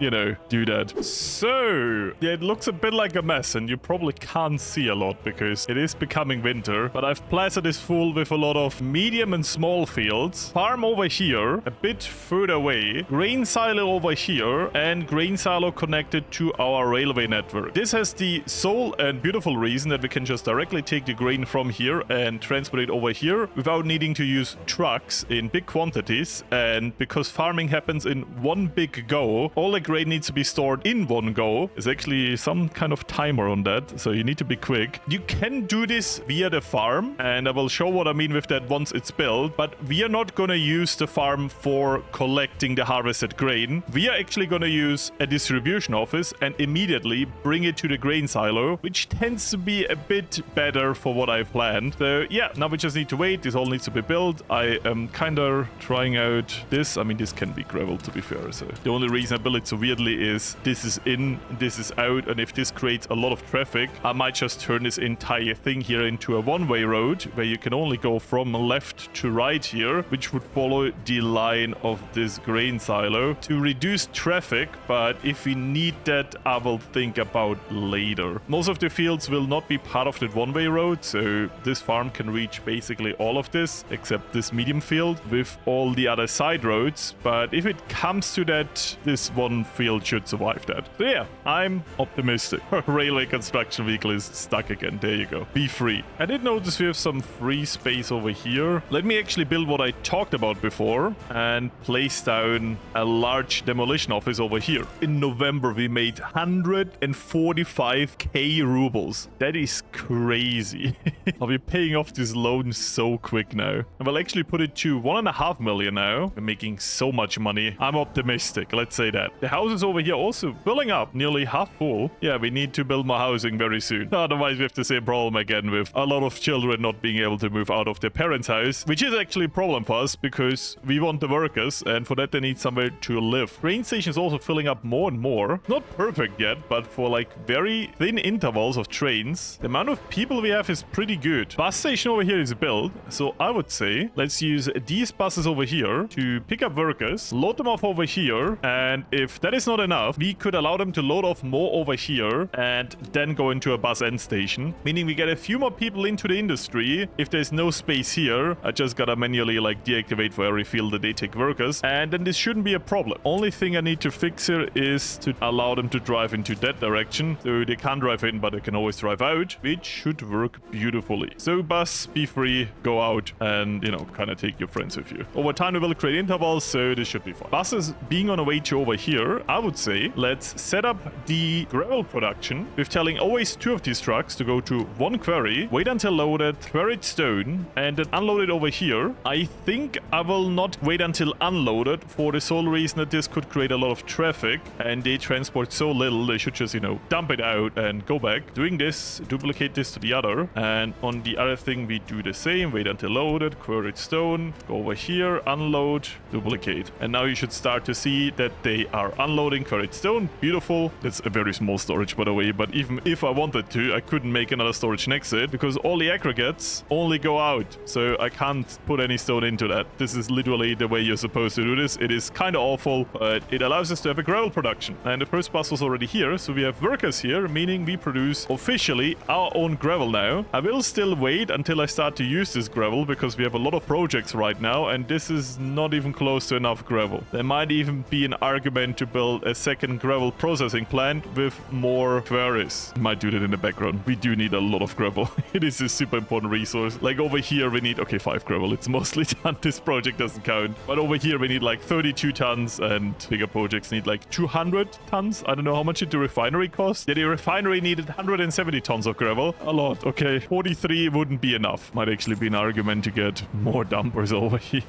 do that. So yeah, it looks a bit like a mess, and you probably can't see a lot because it is becoming winter, but I've plastered this full with a lot of medium and small fields. Farm over here, a bit further away, grain silo over here, and grain silo connected to our railway network. This has the sole and beautiful reason that we can just directly take the grain from here and transport it over here without needing to use trucks in big quantities. And because farming happens in one big go, all the grain needs to be stored in one go. There's actually some kind of timer on that, so you need to be quick. You can do this via the farm, and I will show what I mean with that once it's built, but we are not going to use the farm for collecting the harvested grain. We are actually going to use a distribution office and immediately bring it to the grain silo, which tends to be a bit better for what I've planned. So yeah, now we just need to wait. This all needs to be built. I am kind of trying out this. I mean, this can be gravel, to be fair. So the only reason I build it so weirdly is this is in, this is out, and if this creates a lot of traffic, I might just turn this entire thing here into a one-way road where you can only go from left to right here, which would follow the line of this grain silo to reduce traffic. But if we need that, I will think about later. Most of the fields will not be part of that one-way road, so this farm can reach basically all of this, except this medium field with all the other side roads. But if it comes to that, this one field should survive that. So yeah, I'm optimistic. Railway construction vehicle is stuck again. There you go. Be free. I did notice we have some free space over here. Let me actually build what I talked about before and place down a large demolition office over here. In November, we made 145k rubles. That is crazy. I'll be paying off this loan so quick now. And we'll actually put it to 1.5 million now. We're making so much money. I'm optimistic. Let's say that. The houses over here also filling up, nearly half full. Yeah, we need to build more housing very soon. Otherwise, we have the same problem again with a lot of children not being able to move out of their parents' house, which is actually a problem for us because we want the workers, and for that they need somewhere to live. Train station is also filling up more and more. Not perfect yet, but for like very thin intervals of trains, the amount of people we have is pretty good. Bus station over here is built, so I would say let's use these buses over here to pick up workers, load them off over here, and if that is not enough, we could allow them to load off more over here and then go into a bus end station, meaning we get a few more people into the industry. If there's no space here, I just gotta manually like deactivate for every field that they take workers, and then this shouldn't be a problem. Only thing I need to fix here is to allow them to drive into that direction, so they can't drive in but they can always drive out, which should work beautifully. So bus, be free, go out and, you know, kind of take your friends with you. Over time we will create intervals, so this should be fine. Buses being on a way to over here, I would say let's set up the gravel production with telling always 2 of these trucks to go to one quarry, wait until loaded, quarried stone, and then unload it over here. I think I will not wait until unloaded for the sole reason that this could create a lot of traffic and they transport so little, they should just, you know, dump it out and go back. Doing this, duplicate this to the other, and on the other thing we do the same, wait until loaded, quarried stone, go over here, unload, duplicate. And now you should start to see that they are unloading quarried stone. Beautiful. That's a very small storage, by the way, but even if I wanted to, I couldn't make another storage next to it because all the aggregates only go out, so I can't put any stone into that. This is literally the way you're supposed to do this. It is kind of awful, but it allows us to have a gravel production. And the first bus was already here, so we have workers here, meaning we produce officially our own gravel now. I will still wait until I start to use this gravel because we have a lot of projects right now, and this is not even close to enough gravel. There might even be an argument to build a second gravel processing plant with more quarries. Might do that in the background. We do need a lot of gravel. It is a super important resource. Like over here we need, okay, 5 gravel. It's mostly done. This project doesn't count. But over here we need like 32 tons and bigger projects need like 200 tons. I don't know how much did the refinery cost. Yeah, the refinery needed 170 tons of gravel. A lot. Okay, 43 wouldn't be enough. Might actually be an argument to get more dumpers over here.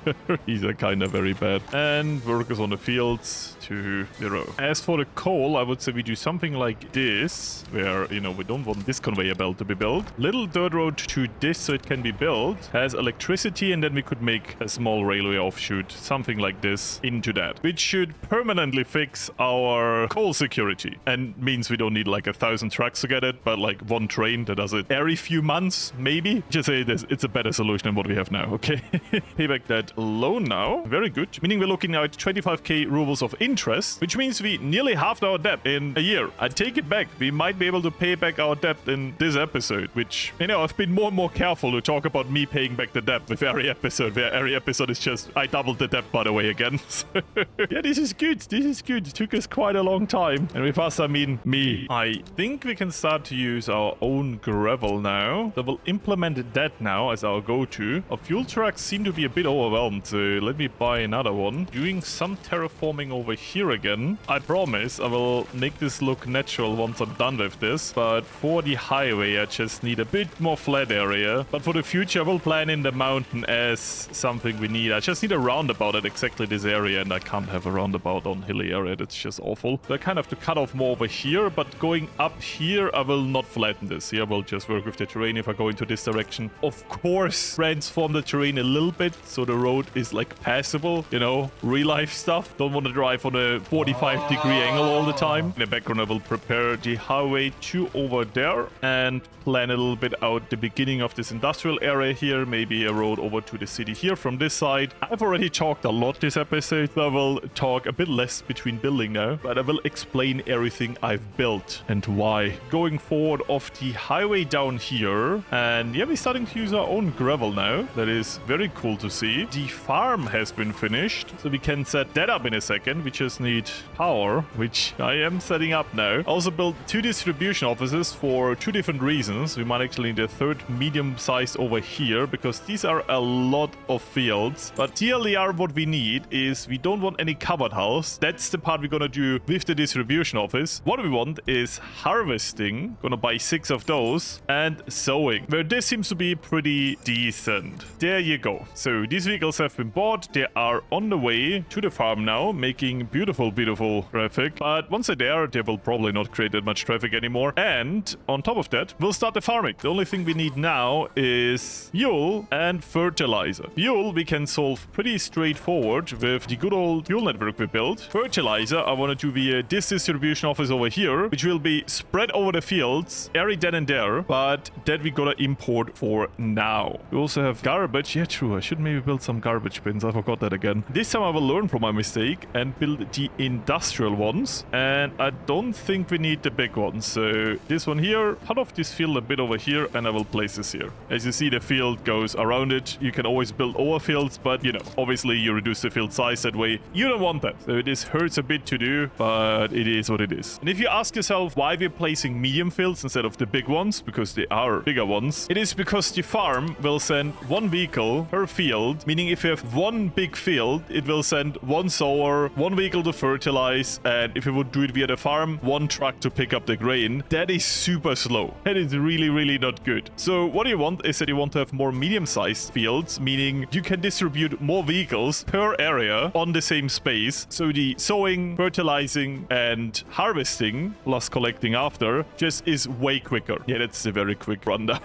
These are kind of very bad. And workers on the fields to 0. As for the coal, I would say we do something like this, where, you know, we don't want this conveyor belt to be built. Little dirt road to this so it can be built. Has electricity, and then we could make a small railway offshoot, something like this, into that, which should permanently fix our coal security and means we don't need like 1,000 trucks to get it, but like one train that does it every few months, maybe. Just say this, it's a better solution than what we have now, okay? Pay back that loan now. Very good. Meaning we're looking now at 25k rubles of interest, which means we nearly halved our debt in a year. I take it back. We might be able to pay back our debt in this episode, which, you know, I've been more and more careful to talk about me paying back the debt with every episode, where every episode is just, I doubled the debt, by the way, again. Yeah, this is good. This is good. It took us quite a long time. And with us, I mean me. I think we can start to use our own gravel now. So we'll implement that now as our go-to. Our fuel trucks seem to be a bit overwhelmed, so let me buy another one. Doing some terraforming over here again. I promise I will make this look natural once I'm done with this. But for the highway, I just need a bit more flat area. But for the future, I will plan in the mountain as something we need. I just need a roundabout at exactly this area, and I can't have a roundabout on hilly area. That's just awful. So I kind of have to cut off more over here, but going up here, I will not flatten this. Here, I will just work with the terrain if I go into this direction. Of course, transform the terrain a little bit so the road is like passable, you know, real life stuff. Don't want to drive on a 45-degree angle all the time. In the background, I will prepare the highway to over there and plan a little bit out the beginning of this industrial area here. Maybe a road over to the city here from this side. I've already talked a lot this episode, so I will talk a bit less between building now, but I will explain everything I've built that and why. Going forward off the highway down here, and yeah, we're starting to use our own gravel now. That is very cool to see. The farm has been finished, so we can set that up in a second. We just need power, which I am setting up now. Also built 2 distribution offices for 2 different reasons. We might actually need a 3rd medium size over here because these are a lot of fields. But TLDR, what we need is we don't want any covered house. That's the part we're gonna do with the distribution office. What we want is harvesting. Gonna buy 6 of those, and sowing, where this seems to be pretty decent. There you go. So these vehicles have been bought. They are on the way to the farm now, making beautiful, beautiful traffic. But once they're there, they will probably not create that much traffic anymore. And on top of that, we'll start the farming. The only thing we need now is fuel and fertilizer. Fuel we can solve pretty straightforward with the good old fuel network we built. Fertilizer I want to do via this distribution office over here, which will be spread over the fields, every then and there, but that we gotta import for now. We also have garbage. Yeah, true. I should maybe build some garbage bins. I forgot that again. This time I will learn from my mistake and build the industrial ones. And I don't think we need the big ones. So this one here, cut off this field a bit over here, and I will place this here. As you see, the field goes around it. You can always build over fields, but you know, obviously you reduce the field size that way. You don't want that. So this hurts a bit to do, but it is what it is. And if you ask yourself why we're placing medium fields instead of the big ones, because they are bigger ones, it is because the farm will send 1 vehicle per field, meaning if you have 1 big field, it will send 1 sower, 1 vehicle to fertilize, and if you would do it via the farm, 1 truck to pick up the grain. That is super slow. That is really, really not good. So what you want is that you want to have more medium-sized fields, meaning you can distribute more vehicles per area on the same space. So the sowing, fertilizing, and harvesting, plus collecting after, just is way quicker. Yeah, that's a very quick rundown.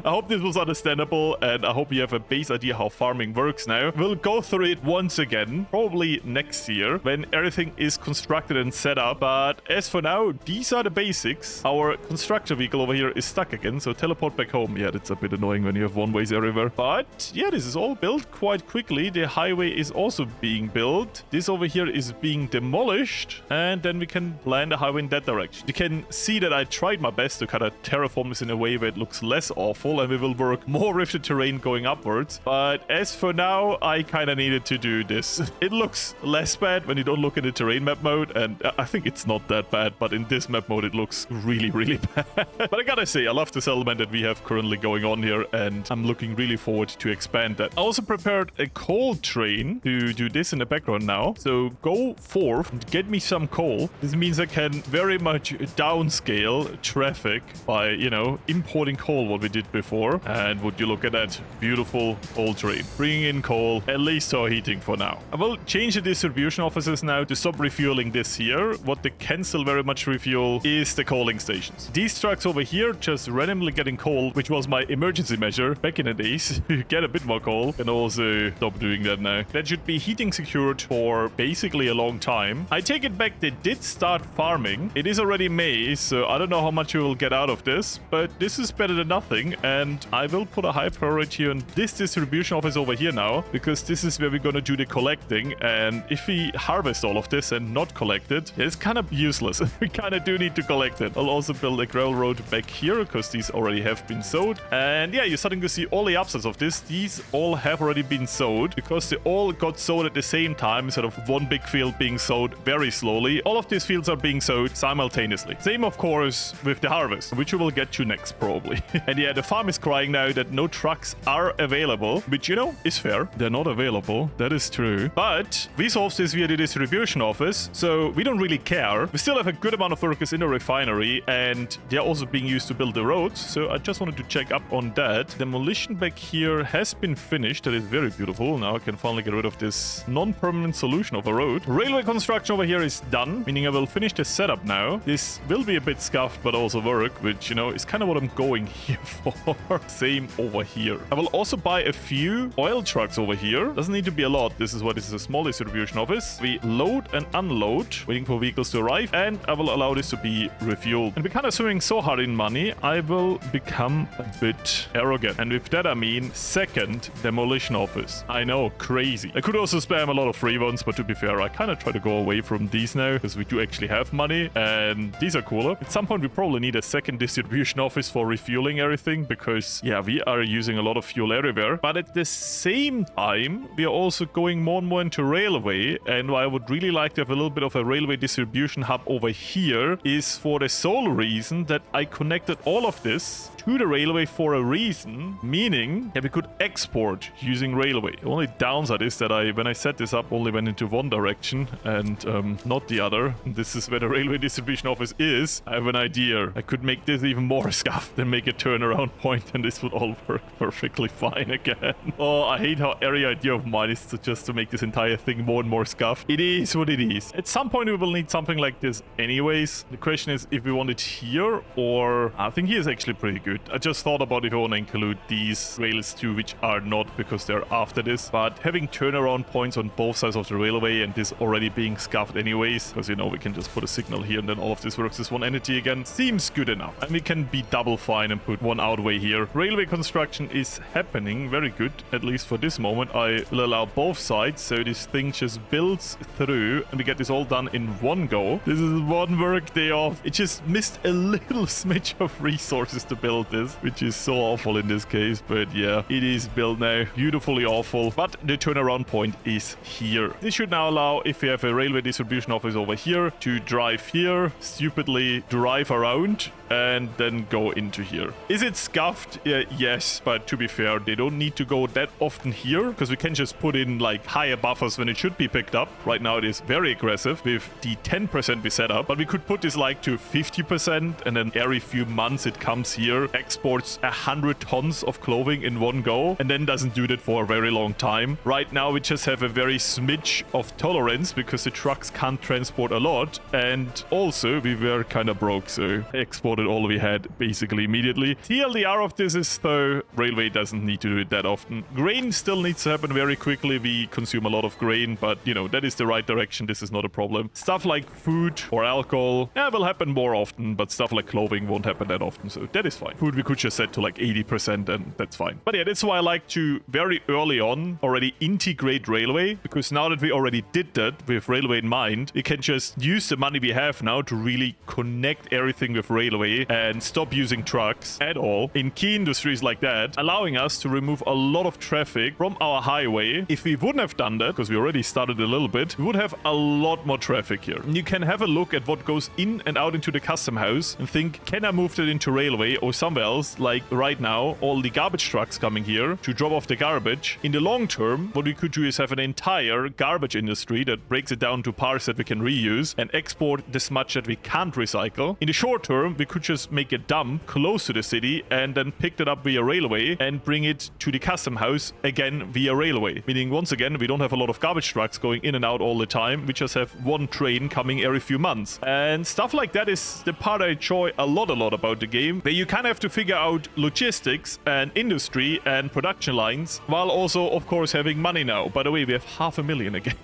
I hope this was understandable, and I hope you have a base idea how farming works now. We'll go through it once again, probably next year, when everything is constructed and set up. But as for now, these are the basics. Our construction vehicle over here is stuck again, so teleport back home. Yeah, that's a bit annoying when you have one-ways everywhere. But yeah, this is all built quite quickly. The highway is also being built. This over here is being demolished, and then we can plan the highway in that direction. You can see that I tried my best to kind of terraform this in a way where it looks less awful, and we will work more with the terrain going upwards. But as for now, I kind of needed to do this. It looks less bad when you don't look at the terrain map mode, and I think it's not that bad, but in this map mode it looks really, really bad. But I gotta say, I love the settlement that we have currently going on here, and I'm looking really forward to expand that. I also prepared a coal train to do this in the background now. So go forth and get me some coal. This means I can very much downscale traffic by, you know, importing coal, what we did before. And would you look at that beautiful coal train, bringing in coal, at least to our heating for now. I will change the distribution offices now to stop refueling this here. What they can still very much refuel is the coaling stations. These trucks over here just randomly getting coal, which was my emergency measure back in the days. You get a bit more coal, and also stop doing that now. That should be heating secured for basically a long time. I take it back, they did start farming. It is already May, so I don't know how much we will get out of this, but this is better than nothing, and I will put a high priority on this distribution office over here now, because this is where we're gonna do the collecting, and if we harvest all of this and not collect it, it's kind of useless. We kind of do need to collect it. I'll also build a gravel road back here, because these already have been sowed, and yeah, you're starting to see all the upsides of this. These all have already been sowed, because they all got sowed at the same time, instead of one big field being sowed very slowly. All of these fields are being sowed simultaneously. Same, of course, with the harvest, which we will get to next, probably. And yeah, the farm is crying now that no trucks are available, which, you know, is fair. They're not available. That is true. But we solved this via the distribution office, so we don't really care. We still have a good amount of workers in the refinery, and they're also being used to build the roads, so I just wanted to check up on that. Demolition back here has been finished. That is very beautiful. Now I can finally get rid of this non-permanent solution of a road. Railway construction over here is done, meaning I will finish the setup now. This will be a bit scuffed, but also work, which, you know, is kind of what I'm going here for. Same over here. I will also buy a few oil trucks over here. Doesn't need to be a lot. This is what this is, a small distribution office. We load and unload, waiting for vehicles to arrive, and I will allow this to be refueled. And we're kind of swimming so hard in money, I will become a bit arrogant. And with that, I mean second demolition office. I know, crazy. I could also spam a lot of free ones, but to be fair, I kind of try to go away from these now, because we do actually have money, and these are cooler. At some point, we probably need a second distribution office for refueling everything because, yeah, we are using a lot of fuel everywhere. But at the same time, we are also going more and more into railway. And I would really like to have a little bit of a railway distribution hub over here is for the sole reason that I connected all of this to the railway for a reason, meaning that we could export using railway. The only downside is that when I set this up, only went into one direction and not the other. This is where the railway distribution office is. I have an idea. I could make this even more scuffed and make a turnaround point, and this would all work perfectly fine again. Oh, I hate how every idea of mine is just to make this entire thing more and more scuffed. It is what it is. At some point, we will need something like this anyways. The question is if we want it here or... I think here is actually pretty good. I just thought about if I want to include these rails too, which are not because they're after this. But having turnaround points on both sides of the railway and this already being scuffed anyways, because, you know, we can just put a signal here and then all of this works as one entity again, seems good enough. And we can be double fine and put one outway here. Railway construction is happening. Very good, at least for this moment. I will allow both sides, so this thing just builds through and we get this all done in one go. This is one work day off. It just missed a little smidge of resources to build this, which is so awful in this case. But yeah, it is built now. Beautifully awful. But the turnaround point is here. This should now allow, if we have a railway distribution office over here, to drive here, stupidly drive around, and then go into here. Is it scuffed? Yes, but to be fair, they don't need to go that often here, because we can just put in like higher buffers when it should be picked up. Right now it is very aggressive with the 10% we set up, but we could put this like to 50%, and then every few months it comes here, exports 100 tons of clothing in one go, and then doesn't do that for a very long time. Right now we just have a very smidge of tolerance because the trucks can't transport a lot, and also we were kind of broke, so I exported all we had basically immediately. TLDR of this is though, railway doesn't need to do it that often. Grain still needs to happen very quickly. We consume a lot of grain, but you know, that is the right direction. This is not a problem. Stuff like food or alcohol, will happen more often, but stuff like clothing won't happen that often, so that is fine. Food we could just set to like 80% and that's fine. But yeah, that's why I like to very early on already integrate railway, because now that we already did that with railway in mind, we can just use the money we have now to really connect everything with railway and stop using trucks at all in key industries like that, allowing us to remove a lot of traffic from our highway. If we wouldn't have done that, because we already started a little bit, we would have a lot more traffic here. You can have a look at what goes in and out into the custom house and think, can I move that into railway or somewhere else? Like right now, all the garbage trucks coming here to drop off the garbage. In the long term, what we could do is have an entire garbage industry that breaks it down to parts that we can reuse and export this much that we can't recycle. In the short term, we could just make a dump close to the city and then pick it up via railway and bring it to the custom house again via railway. Meaning, once again, we don't have a lot of garbage trucks going in and out all the time. We just have one train coming every few months. And stuff like that is the part I enjoy a lot about the game, where you kind of have to figure out logistics and industry and production lines, while also, of course, having money now. By the way, we have 500,000 again.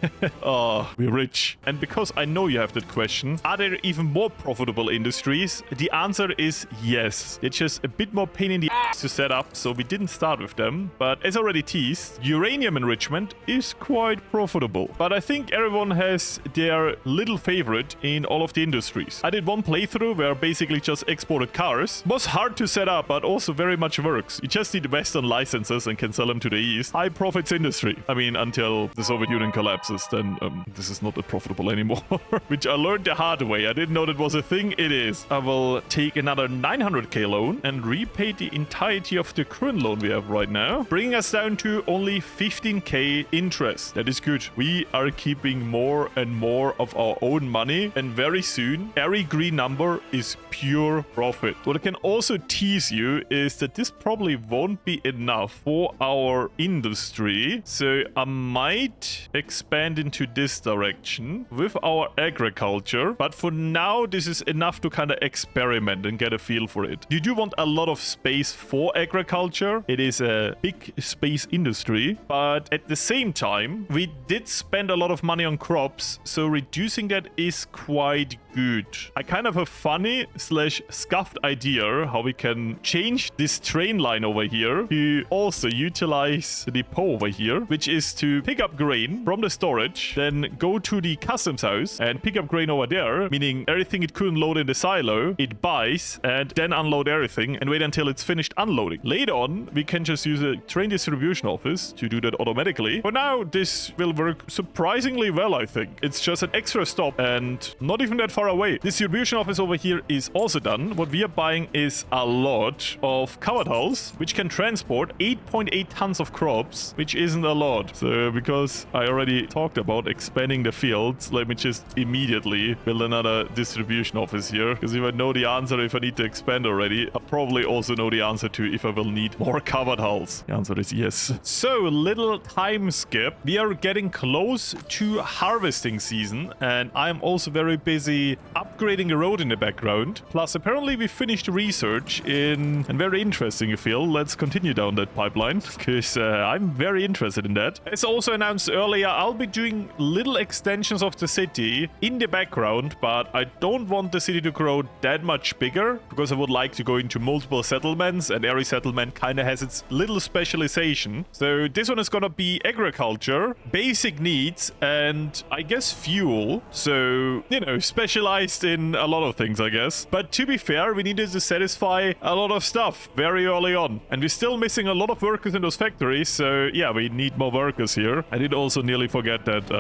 Oh, we're rich. And because I know you have that question, are there even more profitable industries? The answer is yes. It's just a bit more pain in the ass to set up, so we didn't start with them. But as already teased, uranium enrichment is quite profitable. But I think everyone has their little favorite in all of the industries. I did one playthrough where I basically just exported cars. Was hard to set up, but also very much works. You just need Western licenses and can sell them to the East. High profits industry. I mean, until the Soviet Union collapses, then this is not that profitable anymore. Which I learned the hard way. I didn't know that was a thing. It is. I will take another 900k loan and repay the entirety of the current loan we have right now, bringing us down to only 15k interest. That is good. We are keeping more and more of our own money, and very soon every green number is pure profit. What I can also tease you is that this probably won't be enough for our industry, so I might expand into this direction with our agriculture, but for now this is enough to kind of experiment and get a feel for it. You do want a lot of space for agriculture. It is a big space industry, but at the same time we did spend a lot of money on crops, so reducing that is quite good. I kind of have a funny slash scuffed idea how we can change this train line over here to also utilize the depot over here, which is to pick up grain from the storage, then go to the customs house and pick up grain over there, meaning everything it couldn't load in the silo, it buys and then unload everything and wait until it's finished unloading. Later on, we can just use a train distribution office to do that automatically. For now, this will work surprisingly well, I think. It's just an extra stop and not even that far away. Distribution office over here is also done. What we are buying is a lot of covered hulls, which can transport 8.8 tons of crops, which isn't a lot. So because I already talked about expanding the fields, let me just immediately build another distribution office here. Because if I know the answer if I need to expand already, I probably also know the answer to if I will need more covered hulls. The answer is yes. So, little time skip. We are getting close to harvesting season, and I'm also very busy upgrading the road in the background. Plus, apparently we finished research in a very interesting field. Let's continue down that pipeline, because I'm very interested in that. As also announced earlier, I'll be doing little extensions of the city in the background, but I don't want the city to grow that much bigger, because I would like to go into multiple settlements, and every settlement kind of has its little specialization. So this one is gonna be agriculture, basic needs, and I guess fuel. So, you know, specialized in a lot of things, I guess. But to be fair, we needed to satisfy a lot of stuff very early on. And we're still missing a lot of workers in those factories. So yeah, we need more workers here. I did also nearly forget that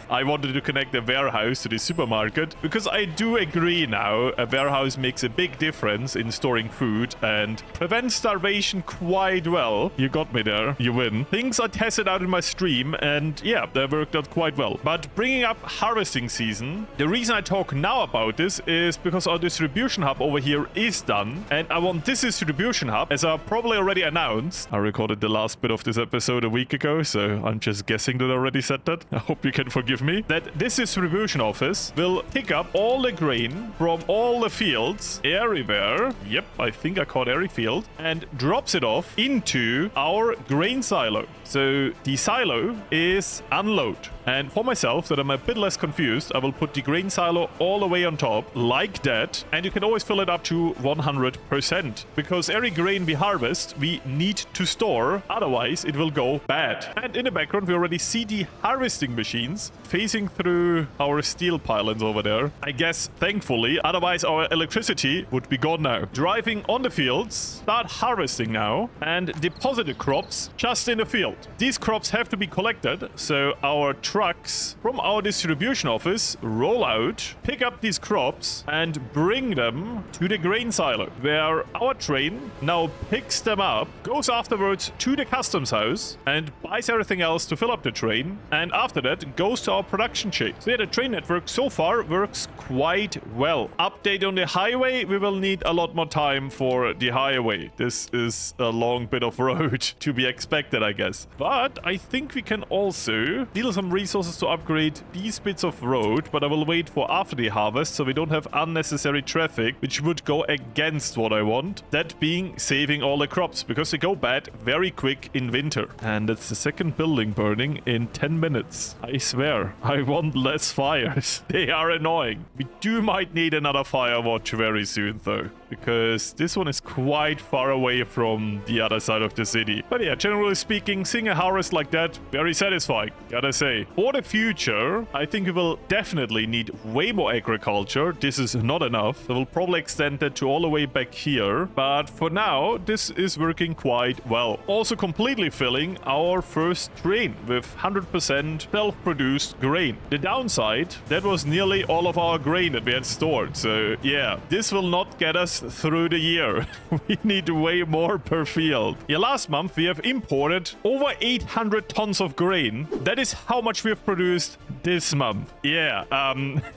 I wanted to connect the warehouse to the supermarket, because I do agree now a warehouse makes a big difference in storing food and prevents starvation quite well. You got me there. You win. Things I tested out in my stream, and yeah, they worked out quite well. But bringing up harvesting season, the reason I talk now about this is because our distribution hub over here is done, and I want this distribution hub, as I probably already announced. I recorded the last bit of this episode a week ago, so I'm just guessing that I already said that. I hope you can forgive me. That this distribution office will pick up all the grain from all the fields everywhere. Yep, I think I caught every field, and drops it off into our grain silo. So the silo is unload. And for myself, that I'm a bit less confused, I will put the grain silo all the way on top, like that. And you can always fill it up to 100%. Because every grain we harvest, we need to store, otherwise it will go bad. And in the background, we already see the harvesting machines phasing through our steel pylons over there. I guess, thankfully, otherwise our electricity would be gone now. Driving on the fields, start harvesting now, and deposit the crops just in the field. These crops have to be collected, so our trucks from our distribution office roll out, pick up these crops, and bring them to the grain silo, where our train now picks them up, goes afterwards to the customs house, and buys everything else to fill up the train, and after that goes to our production chain. So yeah, the train network so far works quite well. Update on the highway, we will need a lot more time for the highway. This is a long bit of road to be expected, I guess. But I think we can also deal some resources to upgrade these bits of road, but I will wait for after the harvest so we don't have unnecessary traffic, which would go against what I want. That being saving all the crops, because they go bad very quick in winter. And it's the second building burning in 10 minutes. I swear, I want less fires. They are annoying. We might need another fire watch very soon though, because this one is quite far away from the other side of the city. But yeah, generally speaking, seeing a harvest like that, very satisfying, gotta say. For the future, I think we will definitely need way more agriculture. This is not enough. I will probably extend that to all the way back here. But for now, this is working quite well. Also completely filling our first train with 100% self-produced grain. The downside, that was nearly all of our grain that we had stored. So yeah, this will not get us through the year. We need way more per field. Yeah, last month we have imported over 800 tons of grain. That is how much we have produced this month. Yeah,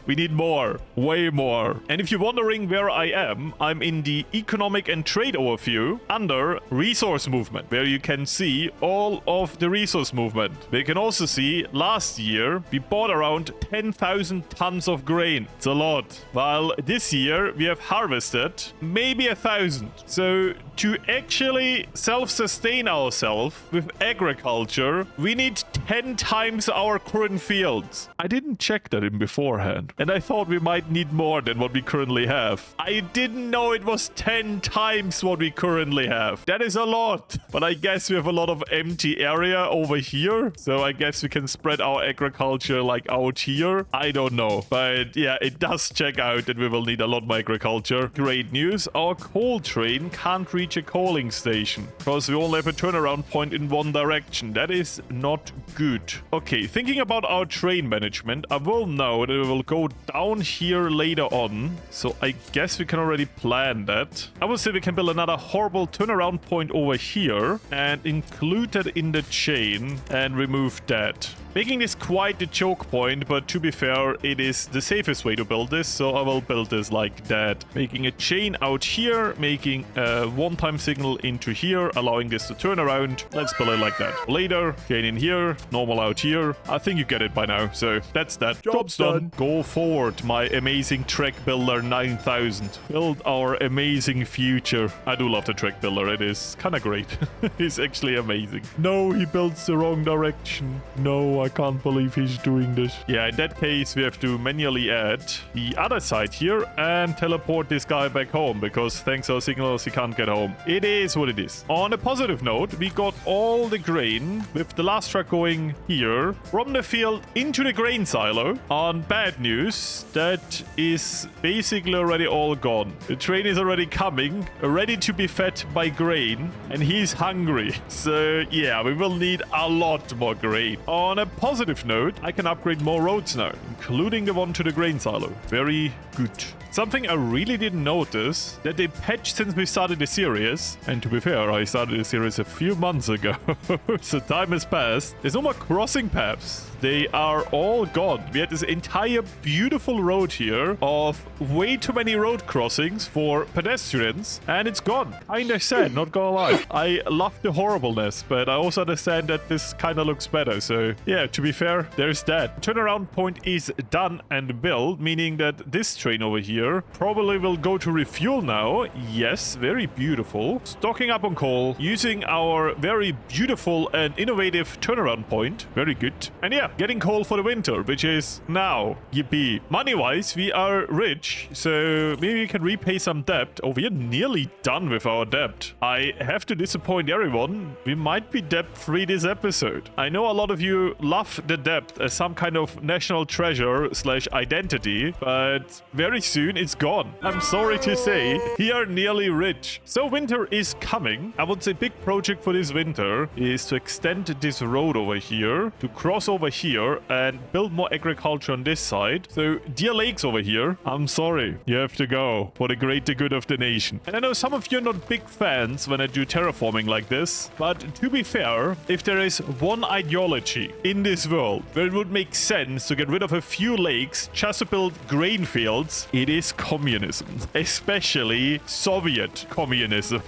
we need more, way more. And if you're wondering where I am, I'm in the economic and trade overview under resource movement, where you can see all of the resource movement. We can also see last year we bought around 10,000 tons of grain. It's a lot. While this year we have harvested maybe 1,000. So to actually self-sustain ourselves with agriculture, we need 10 times our current fields. I didn't check that in beforehand, and I thought we might need more than what we currently have. I didn't know it was 10 times what we currently have. That is a lot, but I guess we have a lot of empty area over here, so I guess we can spread our agriculture like out here. I don't know, but yeah, it does check out that we will need a lot more agriculture. Great news, our coal train can't reach a coaling station because we only have a turnaround point in one direction. That is not good. Okay, thinking about our train management, I will know that we will go down here later on, so I guess we can already plan that. I will say we can build another horrible turnaround point over here and include that in the chain and remove that. Making this quite the choke point, but to be fair, it is the safest way to build this, so I will build this like that. Making a chain out here, making a one-time signal into here, allowing this to turn around. Let's build it like that. Later, chain in here, normal out here. I think you get it by now, so that's that. Job's done. Go forward, my amazing track builder 9000. Build our amazing future. I do love the track builder, it is kind of great. It's actually amazing. No, he builds the wrong direction. No, I can't believe he's doing this. Yeah, in that case, we have to manually add the other side here and teleport this guy back home because thanks to our signals, he can't get home. It is what it is. On a positive note, we got all the grain with the last truck going here from the field into the grain silo. On bad news, that is basically already all gone. The train is already coming, ready to be fed by grain, and he's hungry. So yeah, we will need a lot more grain. On a positive note, I can upgrade more roads now, including the one to the grain silo. Very good. Something I really didn't notice, that they patched since we started the series, and to be fair, I started the series a few months ago, so time has passed. There's no more crossing paths. They are all gone. We had this entire beautiful road here of way too many road crossings for pedestrians, and it's gone. Kinda sad, not gonna lie. I love the horribleness, but I also understand that this kinda looks better, so yeah, to be fair, there's that. Turnaround point is done and built, meaning that this train over here probably will go to refuel now. Yes, very beautiful. Stocking up on coal, using our very beautiful and innovative turnaround point. Very good. And yeah, getting coal for the winter, which is now. Yippee. Money-wise, we are rich, so maybe we can repay some debt. Oh, we are nearly done with our debt. I have to disappoint everyone. We might be debt-free this episode. I know a lot of you love the debt as some kind of national treasure / identity, but very soon it's gone. I'm sorry to say, we are nearly rich. So winter is coming. I would say big project for this winter is to extend this road over here, to cross over here and build more agriculture on this side. So dear lakes over here, I'm sorry, you have to go for the greater good of the nation. And I know some of you are not big fans when I do terraforming like this, but to be fair, if there is one ideology in this world where it would make sense to get rid of a few lakes just to build grain fields, it is communism, especially Soviet communism.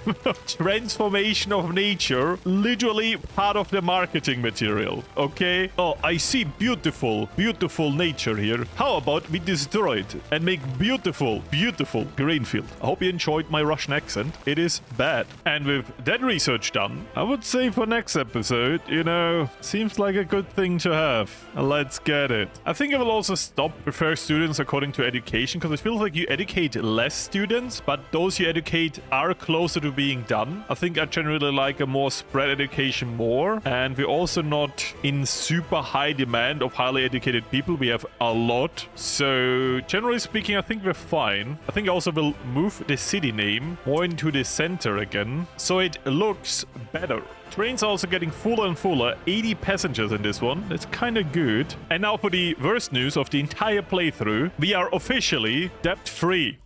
Transformation of nature, literally part of the marketing material. Okay? Oh, I see beautiful, beautiful nature here. How about we destroy it and make beautiful, beautiful grain field? I hope you enjoyed my Russian accent. It is bad. And with that research done, I would say for next episode, you know, seems like a good thing to have. Let's get it. I think I will also stop prefer students according to education, because it feels like you educate less students, but those you educate are closer to being done. I think I generally like a more spread education more, and we're also not in super high demand of highly educated people. We have a lot. So generally speaking, I think we're fine. I think I also will move the city name more into the center again, so it looks better. Trains are also getting fuller and fuller. 80 passengers in this one. That's kind of good. And now for the worst news of the entire playthrough. We are officially debt-free.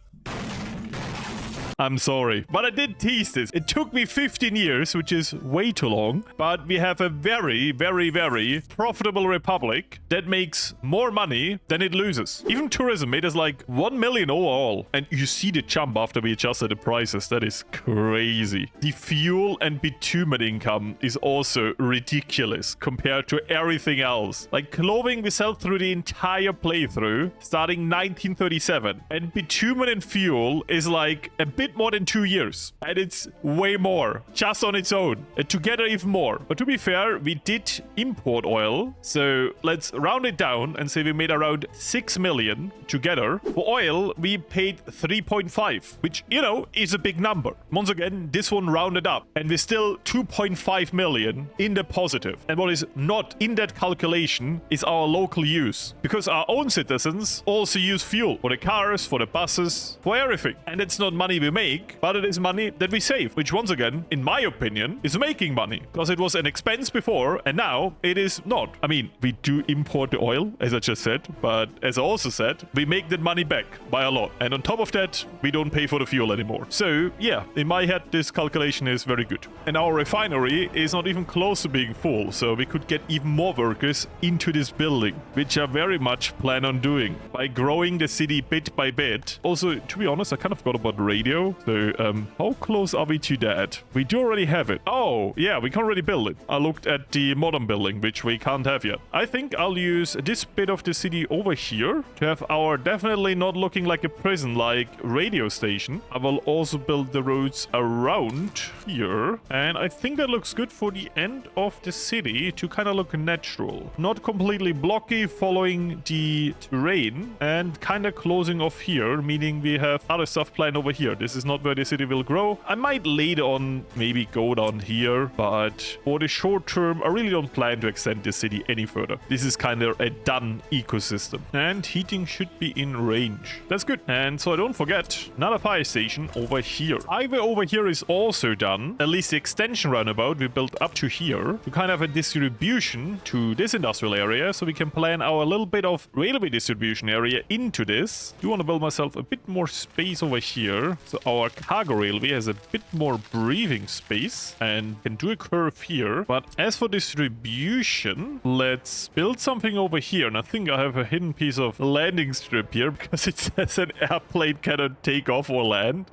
I'm sorry, but I did tease this. It took me 15 years, which is way too long, but we have a very, very, very profitable republic that makes more money than it loses. Even tourism made us like 1 million overall. And you see the jump after we adjusted the prices. That is crazy. The fuel and bitumen income is also ridiculous compared to everything else. Like clothing we sell through the entire playthrough starting 1937. And bitumen and fuel is like a bit bit more than 2 years. And it's way more just on its own. And together even more. But to be fair, we did import oil. So let's round it down and say we made around 6 million together. For oil, we paid 3.5, which, you know, is a big number. Once again, this one rounded up. And we're still 2.5 million in the positive. And what is not in that calculation is our local use. Because our own citizens also use fuel for the cars, for the buses, for everything. And it's not money we make, but it is money that we save, which once again, in my opinion, is making money. Because it was an expense before, and now it is not. I mean, we do import the oil, as I just said, but as I also said, we make that money back by a lot. And on top of that, we don't pay for the fuel anymore. So yeah, in my head, this calculation is very good. And our refinery is not even close to being full, so we could get even more workers into this building, which I very much plan on doing by growing the city bit by bit. Also, to be honest, I kind of forgot about radio. So how close are we to that? We do already have it. Oh, yeah, we can already build it. I looked at the modern building, which we can't have yet. I think I'll use this bit of the city over here to have our definitely not looking like a prison like radio station. I will also build the roads around here. And I think that looks good for the end of the city to kind of look natural. Not completely blocky, following the terrain and kind of closing off here, meaning we have other stuff planned over here. This is not where the city will grow. I might later on maybe go down here, but for the short term, I really don't plan to extend the city any further. This is kind of a done ecosystem. And heating should be in range. That's good. And so I don't forget, another fire station over here. Highway over here is also done. At least the extension roundabout we built up to here to kind of a distribution to this industrial area, so we can plan our little bit of railway distribution area into this. I want to build myself a bit more space over here, so our cargo railway has a bit more breathing space and can do a curve here. But as for distribution, let's build something over here. And I think I have a hidden piece of landing strip here because it says an airplane cannot take off or land.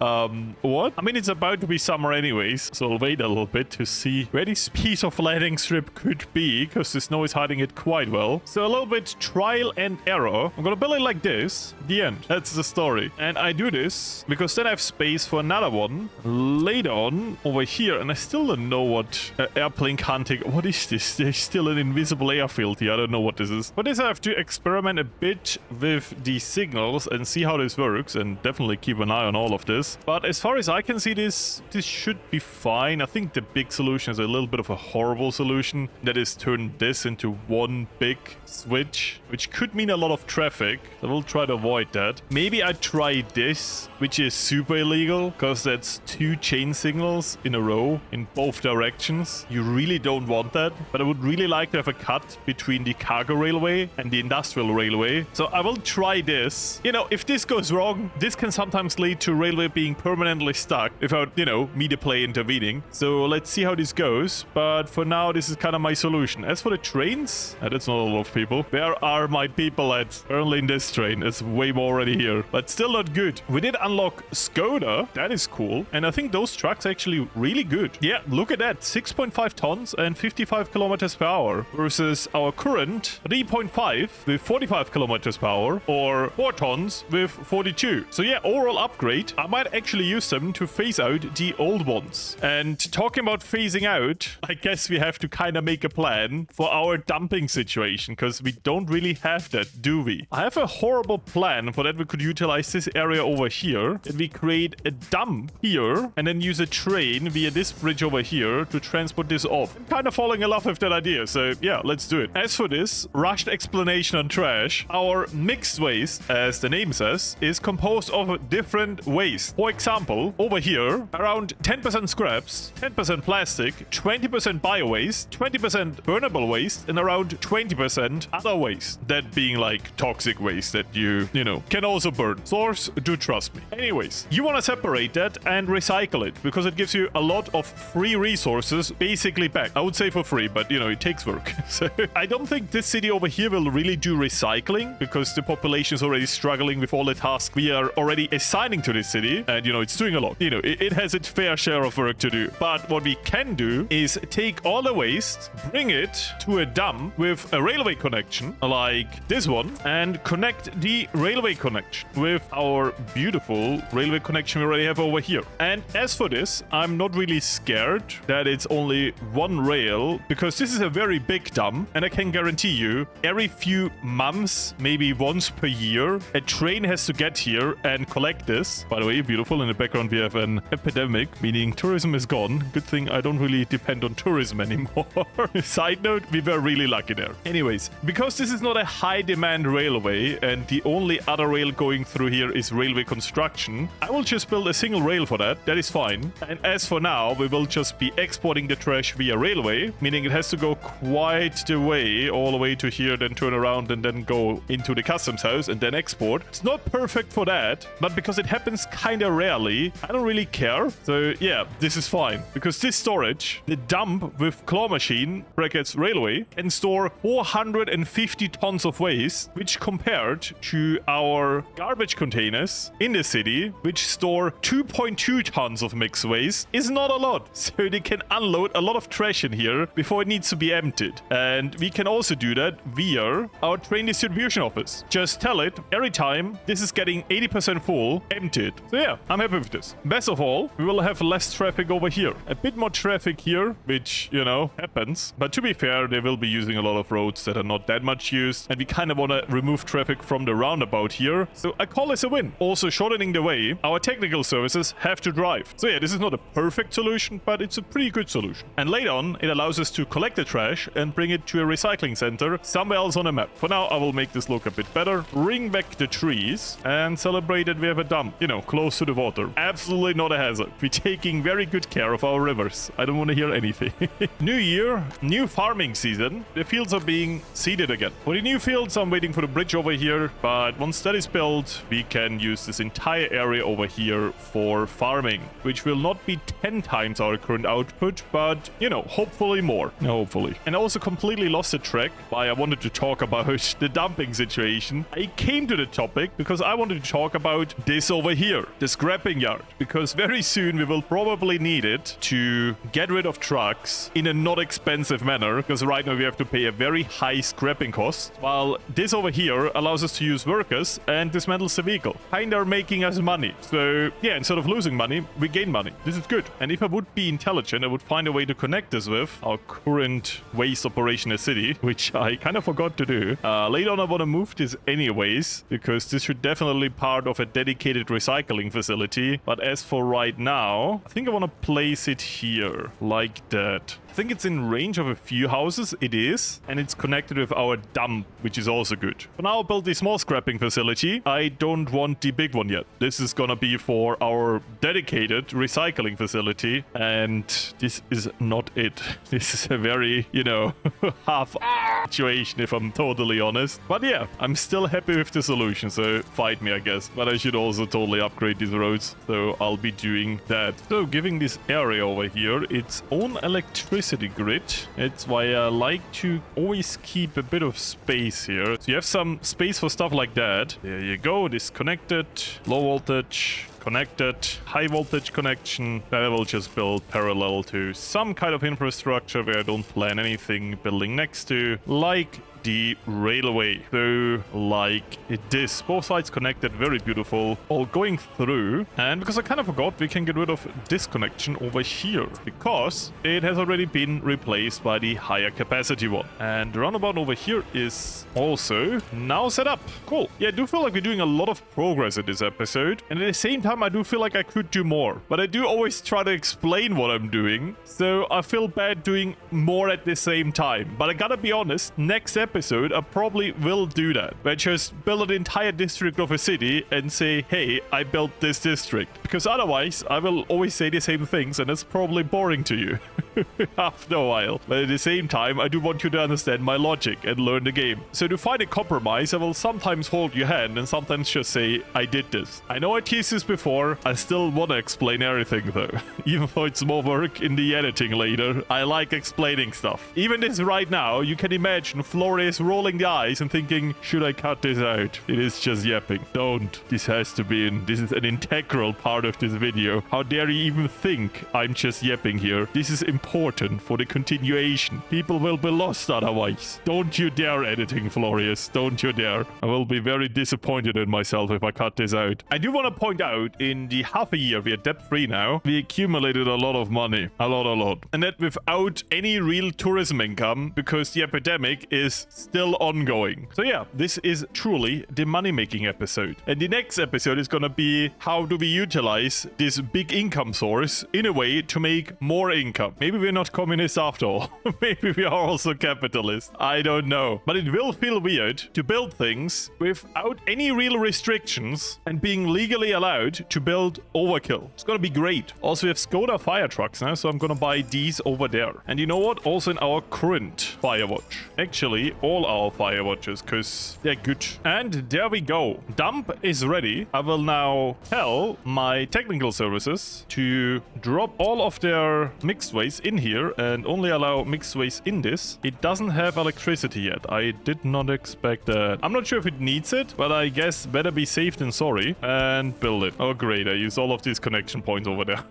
What? I mean, it's about to be summer anyways, so I'll wait a little bit to see where this piece of landing strip could be, because the snow is hiding it quite well. So a little bit trial and error. I'm gonna build it like this. The end. That's the story. And I do this because then I have space for another one later on over here. And I still don't know what airplane can't take. What is this? There's still an invisible airfield here. I don't know what this is. For this, I have to experiment a bit with the signals and see how this works, and definitely keep an eye on all of this. But as far as I can see, this should be fine. I think the big solution is a little bit of a horrible solution. That is turn this into one big switch, which could mean a lot of traffic. I will try to avoid that. Maybe I try this, which is super illegal because that's 2 chain signals in a row in both directions. You really don't want that, but I would really like to have a cut between the cargo railway and the industrial railway. So I will try this. You know, if this goes wrong, this can sometimes lead to railway being permanently stuck without, you know, me the play intervening. So let's see how this goes. But for now, this is kind of my solution. As for the trains, that's not a lot of people. Where are my people at? Currently in this train. It's way more already here, but still not good. We did unlock Skoda. That is cool. And I think those trucks are actually really good. Yeah, look at that. 6.5 tons and 55 kilometers per hour versus our current 3.5 with 45 kilometers per hour, or 4 tons with 42. So yeah, overall upgrade. I might actually use them to phase out the old ones. And talking about phasing out, I guess we have to kind of make a plan for our dumping situation, because we don't really have that, do we? I have a horrible plan for that. We could utilize this area over here, and we create a dump here and then use a train via this bridge over here to transport this off. I'm kind of falling in love with that idea, so yeah, let's do it. As for this rushed explanation on trash, our mixed waste, as the name says, is composed of different waste. For example, over here, around 10% scraps, 10% plastic, 20% bio waste, 20% burnable waste, and around 20% other waste. That being like toxic waste that you know, can also burn. Source, do trust me. Anyways, you want to separate that and recycle it, because it gives you a lot of free resources basically back. I would say for free, but you know, it takes work. So I don't think this city over here will really do recycling, because the population is already struggling with all the tasks we are already assigning to this city. And you know, it's doing a lot. You know, it has its fair share of work to do. But what we can do is take all the waste, bring it to a dump with a railway connection like this one, and connect the railway connection with our beautiful railway connection connection we already have over here. And as for this, I'm not really scared that it's only one rail, because this is a very big dump, and I can guarantee you, every few months, maybe once per year, a train has to get here and collect this. By the way, beautiful. In the background, we have an epidemic, meaning tourism is gone. Good thing I don't really depend on tourism anymore. Side note, we were really lucky there. Anyways, because this is not a high demand railway, and the only other rail going through here is railway construction, I will just build a single rail for that. That is fine. And as for now, we will just be exporting the trash via railway, meaning it has to go quite the way, all the way to here, then turn around and then go into the customs house and then export. It's not perfect for that, but because it happens kind of rarely, I don't really care. So yeah, this is fine, because this storage, the dump with claw machine brackets railway, can store 450 tons of waste, which compared to our garbage containers in the city, which store 2.2 tons of mixed waste, is not a lot. So they can unload a lot of trash in here before it needs to be emptied. And we can also do that via our train distribution office. Just tell it every time this is getting 80% full, empty it. So yeah, I'm happy with this. Best of all, we will have less traffic over here. A bit more traffic here, which, you know, happens. But to be fair, they will be using a lot of roads that are not that much used. And we kind of want to remove traffic from the roundabout here. So I call this a win. Also shortening the way our technical services have to drive. So yeah, this is not a perfect solution, but it's a pretty good solution. And later on, it allows us to collect the trash and bring it to a recycling center somewhere else on the map. For now, I will make this look a bit better, bring back the trees, and celebrate that we have a dump, you know, close to the water. Absolutely not a hazard. We're taking very good care of our rivers. I don't want to hear anything. New year, new farming season. The fields are being seeded again. For the new fields, I'm waiting for the bridge over here, but once that is built, we can use this entire area over here for farming, which will not be 10 times our current output, but, you know, hopefully more. Hopefully. And I also completely lost the track why I wanted to talk about the dumping situation. I came to the topic because I wanted to talk about this over here, the scrapping yard, because very soon we will probably need it to get rid of trucks in a not expensive manner, because right now we have to pay a very high scrapping cost, while this over here allows us to use workers and dismantles the vehicle, kind of making us money. So yeah, instead of losing money, we gain money. This is good. And if I would be intelligent, I would find a way to connect this with our current waste operation in the city, which I kind of forgot to do. Later on, I want to move this anyways, because this should definitely be part of a dedicated recycling facility. But as for right now, I think I want to place it here, like that. I think it's in range of a few houses. It is. And it's connected with our dump, which is also good. For now, I'll build the small scrapping facility. I don't want the big one yet. This is gonna be for our dedicated recycling facility. And this is not it. This is a very, you know, half situation, if I'm totally honest. But yeah, I'm still happy with the solution. So fight me, I guess. But I should also totally upgrade these roads. So I'll be doing that. So giving this area over here its own electricity grid. It's why I like to always keep a bit of space here. So you have some space for stuff like that. There you go. Disconnected. Low voltage. Connected. High voltage connection. That I will just build parallel to some kind of infrastructure where I don't plan anything building next to. Like the railway. So like this, both sides connected, very beautiful, all going through. And because I kind of forgot, we can get rid of this connection over here because it has already been replaced by the higher capacity one. And the roundabout over here is also now set up. Cool. Yeah, I do feel like we're doing a lot of progress in this episode, and at the same time I do feel like I could do more, but I do always try to explain what I'm doing, so I feel bad doing more at the same time. But I gotta be honest, next episode I probably will do that, where I just build an entire district of a city and say, hey, I built this district, because otherwise I will always say the same things and it's probably boring to you after a while. But at the same time, I do want you to understand my logic and learn the game. So to find a compromise, I will sometimes hold your hand and sometimes just say, I did this. I know I teased this before, I still want to explain everything though. Even though it's more work in the editing later, I like explaining stuff. Even this right now, you can imagine Florius Florius rolling the eyes and thinking, should I cut this out? It is just yapping. Don't. This has to be in. This is an integral part of this video. How dare you even think I'm just yapping here? This is important for the continuation. People will be lost otherwise. Don't you dare editing, Florius. Don't you dare. I will be very disappointed in myself if I cut this out. I do want to point out, in the half a year we are debt-free now, we accumulated a lot of money. A lot. And that without any real tourism income, because the epidemic is still ongoing. So yeah, this is truly the money-making episode. And the next episode is gonna be how do we utilize this big income source in a way to make more income. Maybe we're not communists after all. Maybe we are also capitalists. I don't know. But it will feel weird to build things without any real restrictions and being legally allowed to build overkill. It's gonna be great. Also, we have Skoda fire trucks now, so I'm gonna buy these over there. And you know what? Also in our current Firewatch. Actually, all our Firewatches, because they're good. And there we go. Dump is ready. I will now tell my technical services to drop all of their mixed waste in here and only allow mixed waste in this. It doesn't have electricity yet. I did not expect that. I'm not sure if it needs it, but I guess better be safe than sorry. And build it. Oh, great. I use all of these connection points over there.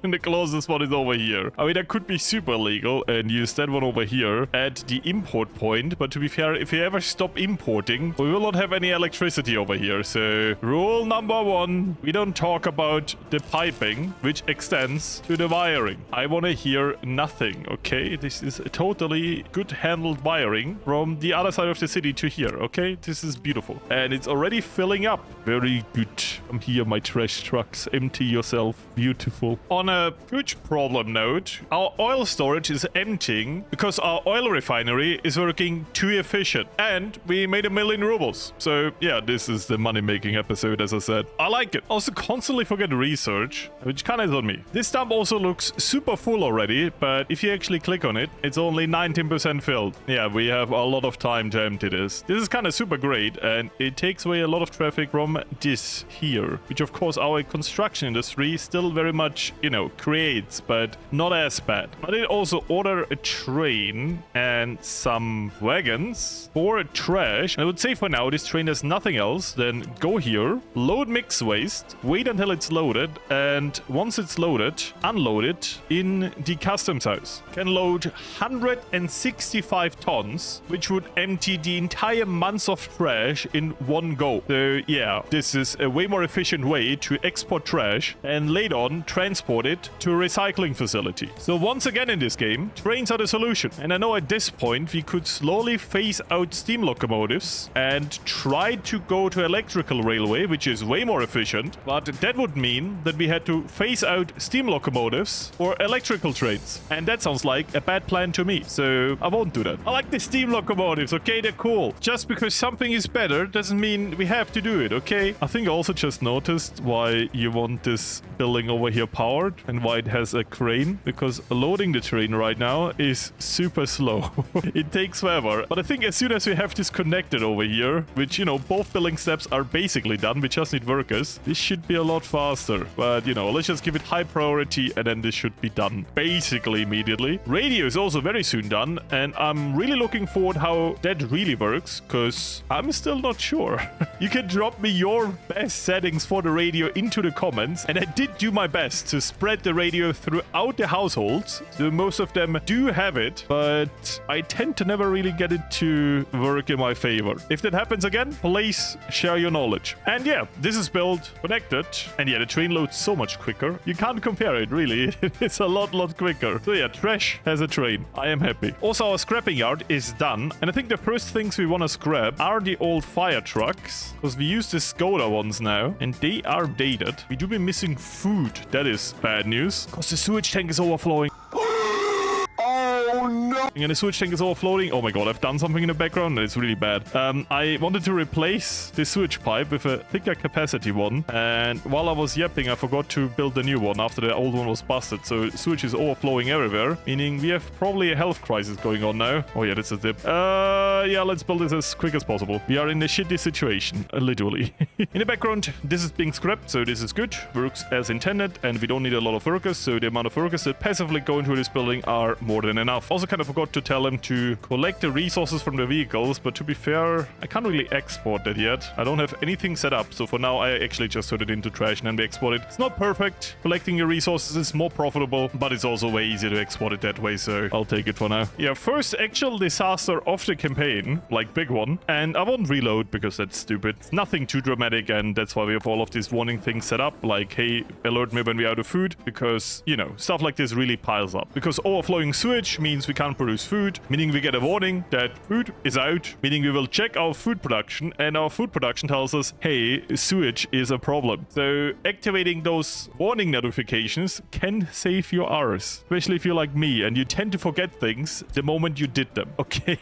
And the closest one is over here. I mean, that could be super legal and use that one over here at the import point. But to be fair, if you ever stop importing, we will not have any electricity over here. So rule number one, we don't talk about the piping, which extends to the wiring. I want to hear nothing, okay? This is a totally good handled wiring from the other side of the city to here, okay? This is beautiful. And it's already filling up. Very good. Come here, my trash trucks. Empty yourself. Beautiful. On a huge problem note, our oil storage is emptying because our oil refinery is working too efficient. And we made 1 million rubles. So yeah, this is the money-making episode, as I said. I like it. Also constantly forget research, which kind of is on me. This dump also looks super full already, but if you actually click on it, it's only 19% filled. Yeah, we have a lot of time to empty this. This is kind of super great, and it takes away a lot of traffic from this here, which of course our construction industry still very much, you know, creates, but not as bad. But it also order a train and some wagons for trash. And I would say for now, this train does nothing else than go here, load mixed waste, wait until it's loaded, and once it's loaded, unload it in the customs house. Can load 165 tons, which would empty the entire month of trash in one go. So yeah, this is a way more efficient way to export trash and later on transport it to a recycling facility. So once again in this game, trains are the solution. And I know at this point we could slowly phase out steam locomotives and try to go to electrical railway, which is way more efficient. But that would mean that we had to phase out steam locomotives for electrical trains. And that sounds like a bad plan to me. So I won't do that. I like the steam locomotives, okay? They're cool. Just because something is better doesn't mean we have to do it, okay? I think I also just noticed why you want this building over here powered and why it has a crane, because loading the train right now is super slow. It takes forever. But I think as soon as we have this connected over here, which, you know, both building steps are basically done, we just need workers, this should be a lot faster. But, you know, let's just give it high priority and then this should be done basically immediately. Radio is also very soon done, and I'm really looking forward how that really works, because I'm still not sure. You can drop me your best settings for the radio into the comments, and I did do my best to spread the radio throughout the households, so most of them do have it, but I tend to never really get it to work in my favor. If that happens again, please share your knowledge. And yeah, this is built, connected, and yeah, the train loads so much quicker. You can't compare it, really. It's a lot quicker. So yeah, trash has a train. I am happy. Also, our scrapping yard is done, and I think the first things we want to scrap are the old fire trucks, because we use the Skoda ones now, and they are dated. We do be missing food. That is bad news, because the sewage tank is overflowing. Oh no! And the sewage tank is overflowing. Oh my god, I've done something in the background and it's really bad. I wanted to replace the sewage pipe with a thicker capacity one, and while I was yapping, I forgot to build the new one after the old one was busted. So sewage is overflowing everywhere, meaning we have probably a health crisis going on now. Oh yeah, that's a dip. Yeah, let's build this as quick as possible. We are in a shitty situation, literally. In the background, this is being scrapped, so this is good. Works as intended, and we don't need a lot of workers, so the amount of workers that passively go into this building are more than enough. Also kind of forgot forgot to tell him to collect the resources from the vehicles, but to be fair, I can't really export that yet. I don't have anything set up, so for now I actually just put it into trash and then we export it. It's not perfect. Collecting your resources is more profitable, but it's also way easier to export it that way, so I'll take it for now. Yeah, first actual disaster of the campaign, like big one, and I won't reload because that's stupid. It's nothing too dramatic, and that's why we have all of these warning things set up, like, hey, alert me when we're out of food, because, you know, stuff like this really piles up. Because overflowing sewage means we can't produce food, meaning we get a warning that food is out, meaning we will check our food production, and our food production tells us, hey, sewage is a problem. So activating those warning notifications can save your hours, especially if you're like me and you tend to forget things the moment you did them. Okay,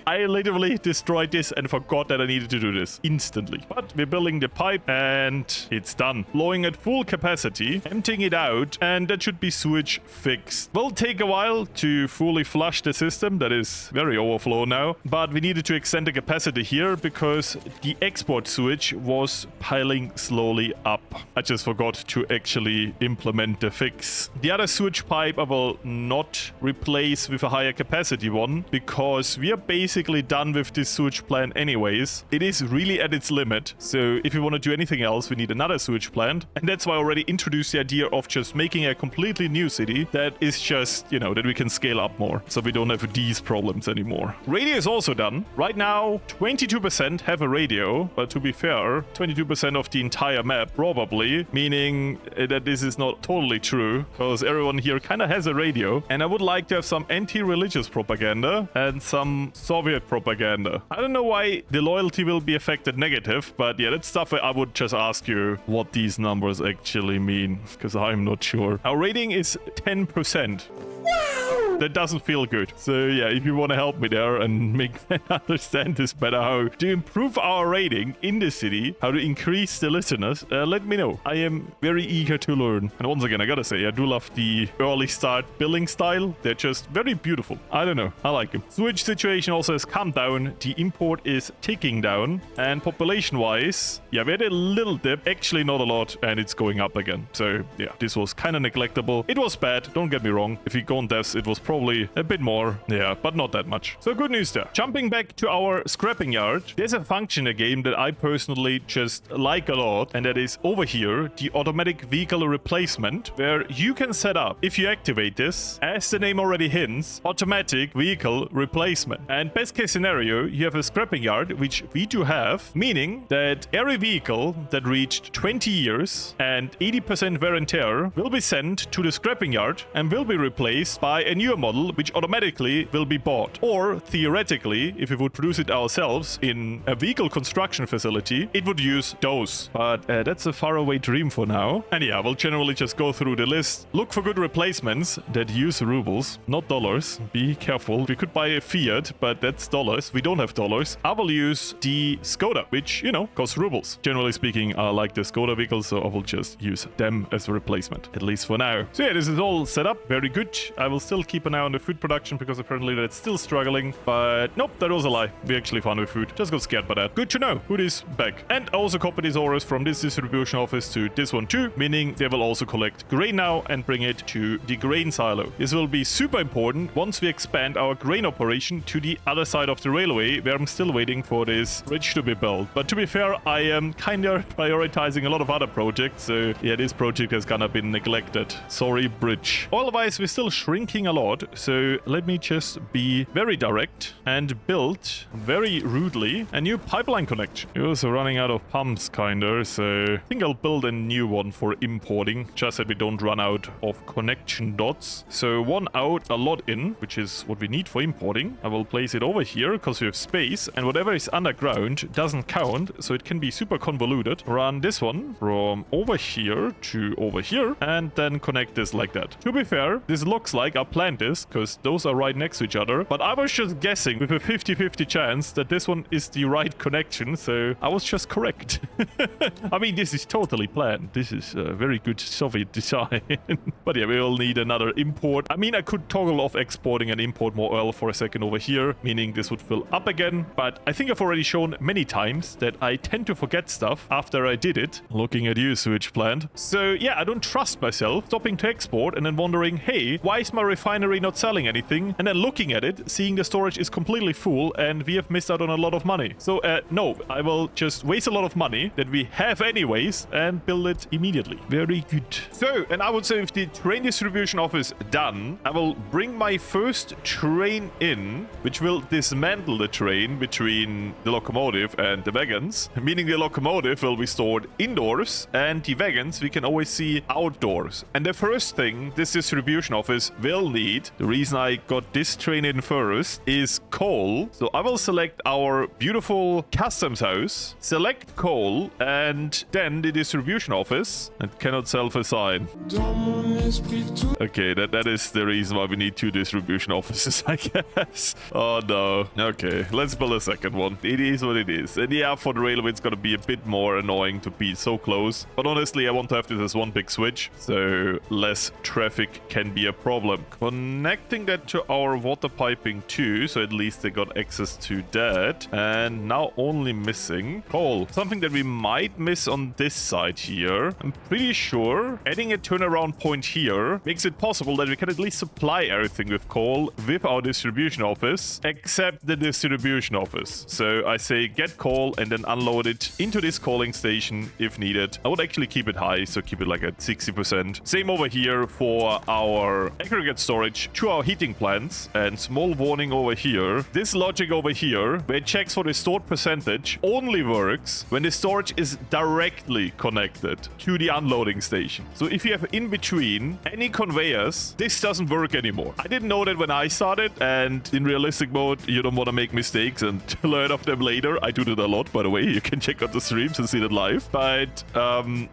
I literally destroyed this and forgot that I needed to do this instantly. But we're building the pipe and it's done. Flowing at full capacity, emptying it out, and that should be sewage fixed. Will take a while to fully flush the system. That is very overflow now, but we needed to extend the capacity here because the export sewage was piling slowly up. I just forgot to actually implement the fix. The other sewage pipe I will not replace with a higher capacity one because we are basically done with this sewage plant anyways. It is really at its limit, so if we want to do anything else we need another sewage plant, and that's why I already introduced the idea of just making a completely new city that is just, you know, that we can scale up more so we don't have these problems anymore. Radio is also done. Right now 22% have a radio, but to be fair 22% of the entire map probably, meaning that this is not totally true because everyone here kind of has a radio, and I would like to have some anti-religious propaganda and some Soviet propaganda. I don't know why the loyalty will be affected negative, but yeah, that's stuff I would just ask you what these numbers actually mean because I'm not sure. Our rating is 10%. That doesn't feel good. So yeah, if you want to help me there and make me understand this better, how to improve our rating in the city, how to increase the listeners, let me know. I am very eager to learn. And once again, I gotta say, I do love the early start building style. They're just very beautiful. I don't know. I like them. Switch situation also has come down. The import is ticking down. And population-wise, yeah, we had a little dip. Actually, not a lot. And it's going up again. So yeah, this was kind of neglectable. It was bad. Don't get me wrong. If you go on deaths, it was probably a bit more, yeah, but not that much. So good news there. Jumping back to our scrapping yard, there's a function in the game that I personally just like a lot, and that is over here, the automatic vehicle replacement, where you can set up, if you activate this, as the name already hints, automatic vehicle replacement. And best case scenario, you have a scrapping yard, which we do have, meaning that every vehicle that reached 20 years and 80% wear and tear will be sent to the scrapping yard and will be replaced by a newer model which automatically will be bought. Or theoretically, if we would produce it ourselves in a vehicle construction facility, it would use those. But that's a faraway dream for now. And yeah, we'll generally just go through the list, look for good replacements that use rubles, not dollars. Be careful. We could buy a Fiat, but that's dollars. We don't have dollars. I will use the Skoda, which, you know, costs rubles. Generally speaking, I like the Skoda vehicles, so I will just use them as a replacement, at least for now. So yeah, this is all set up. Very good. I will still keep an eye on the food production because apparently that's still struggling. But nope, that was a lie. We actually found with food. Just got scared by that. Good to know. Food is back. And I also copy these orders from this distribution office to this one too, meaning they will also collect grain now and bring it to the grain silo. This will be super important once we expand our grain operation to the other side of the railway, where I'm still waiting for this bridge to be built. But to be fair, I am kind of prioritizing a lot of other projects, so yeah, this project has kind of been neglected. Sorry, bridge. Otherwise, we're still shrinking a lot, so let me just be very direct and build very rudely a new pipeline connection. We're also running out of pumps, kinda, so I think I'll build a new one for importing, just so we don't run out of connection dots. So one out, a lot in, which is what we need for importing. I will place it over here because we have space, and whatever is underground doesn't count, so it can be super convoluted. Run this one from over here to over here, and then connect this like that. To be fair, this looks like I planned this, because those are right next to each other, but I was just guessing with a 50-50 chance that this one is the right connection, so I was just correct. I mean, this is totally planned. This is a very good Soviet design. But yeah, we will need another import. I mean, I could toggle off exporting and import more oil for a second over here, meaning this would fill up again, but I think I've already shown many times that I tend to forget stuff after I did it. Looking at you, sewage plant. So yeah, I don't trust myself stopping to export and then wondering, hey, why is my refinery refinery not selling anything, and then looking at it, seeing the storage is completely full, and we have missed out on a lot of money. So, no, I will just waste a lot of money that we have anyways and build it immediately. Very good. So, and I would say with the train distribution office done, I will bring my first train in, which will dismantle the train between the locomotive and the wagons, meaning the locomotive will be stored indoors and the wagons we can always see outdoors. And the first thing this distribution office will need, the reason I got this train in first, is coal. So I will select our beautiful customs house, select coal, and then the distribution office, and cannot self-assign. Okay, that is the reason why we need two distribution offices, I guess. Oh no. Okay, let's build a second one. It is what it is. And yeah, for the railway it's gonna be a bit more annoying to be so close. But honestly, I want to have this as one big switch, so less traffic can be a problem. Connecting that to our water piping too, so at least they got access to that. And now only missing coal. Something that we might miss on this side here. I'm pretty sure adding a turnaround point here makes it possible that we can at least supply everything with coal with our distribution office, except the distribution office. So I say get coal and then unload it into this coaling station if needed. I would actually keep it high, so keep it like at 60%. Same over here for our aggregate storage to our heating plants. And small warning over here, this logic over here, where it checks for the stored percentage, only works when the storage is directly connected to the unloading station. So if you have in between any conveyors, this doesn't work anymore. I didn't know that when I started, and in realistic mode, you don't want to make mistakes and learn of them later. I do that a lot, by the way. You can check out the streams and see that live. But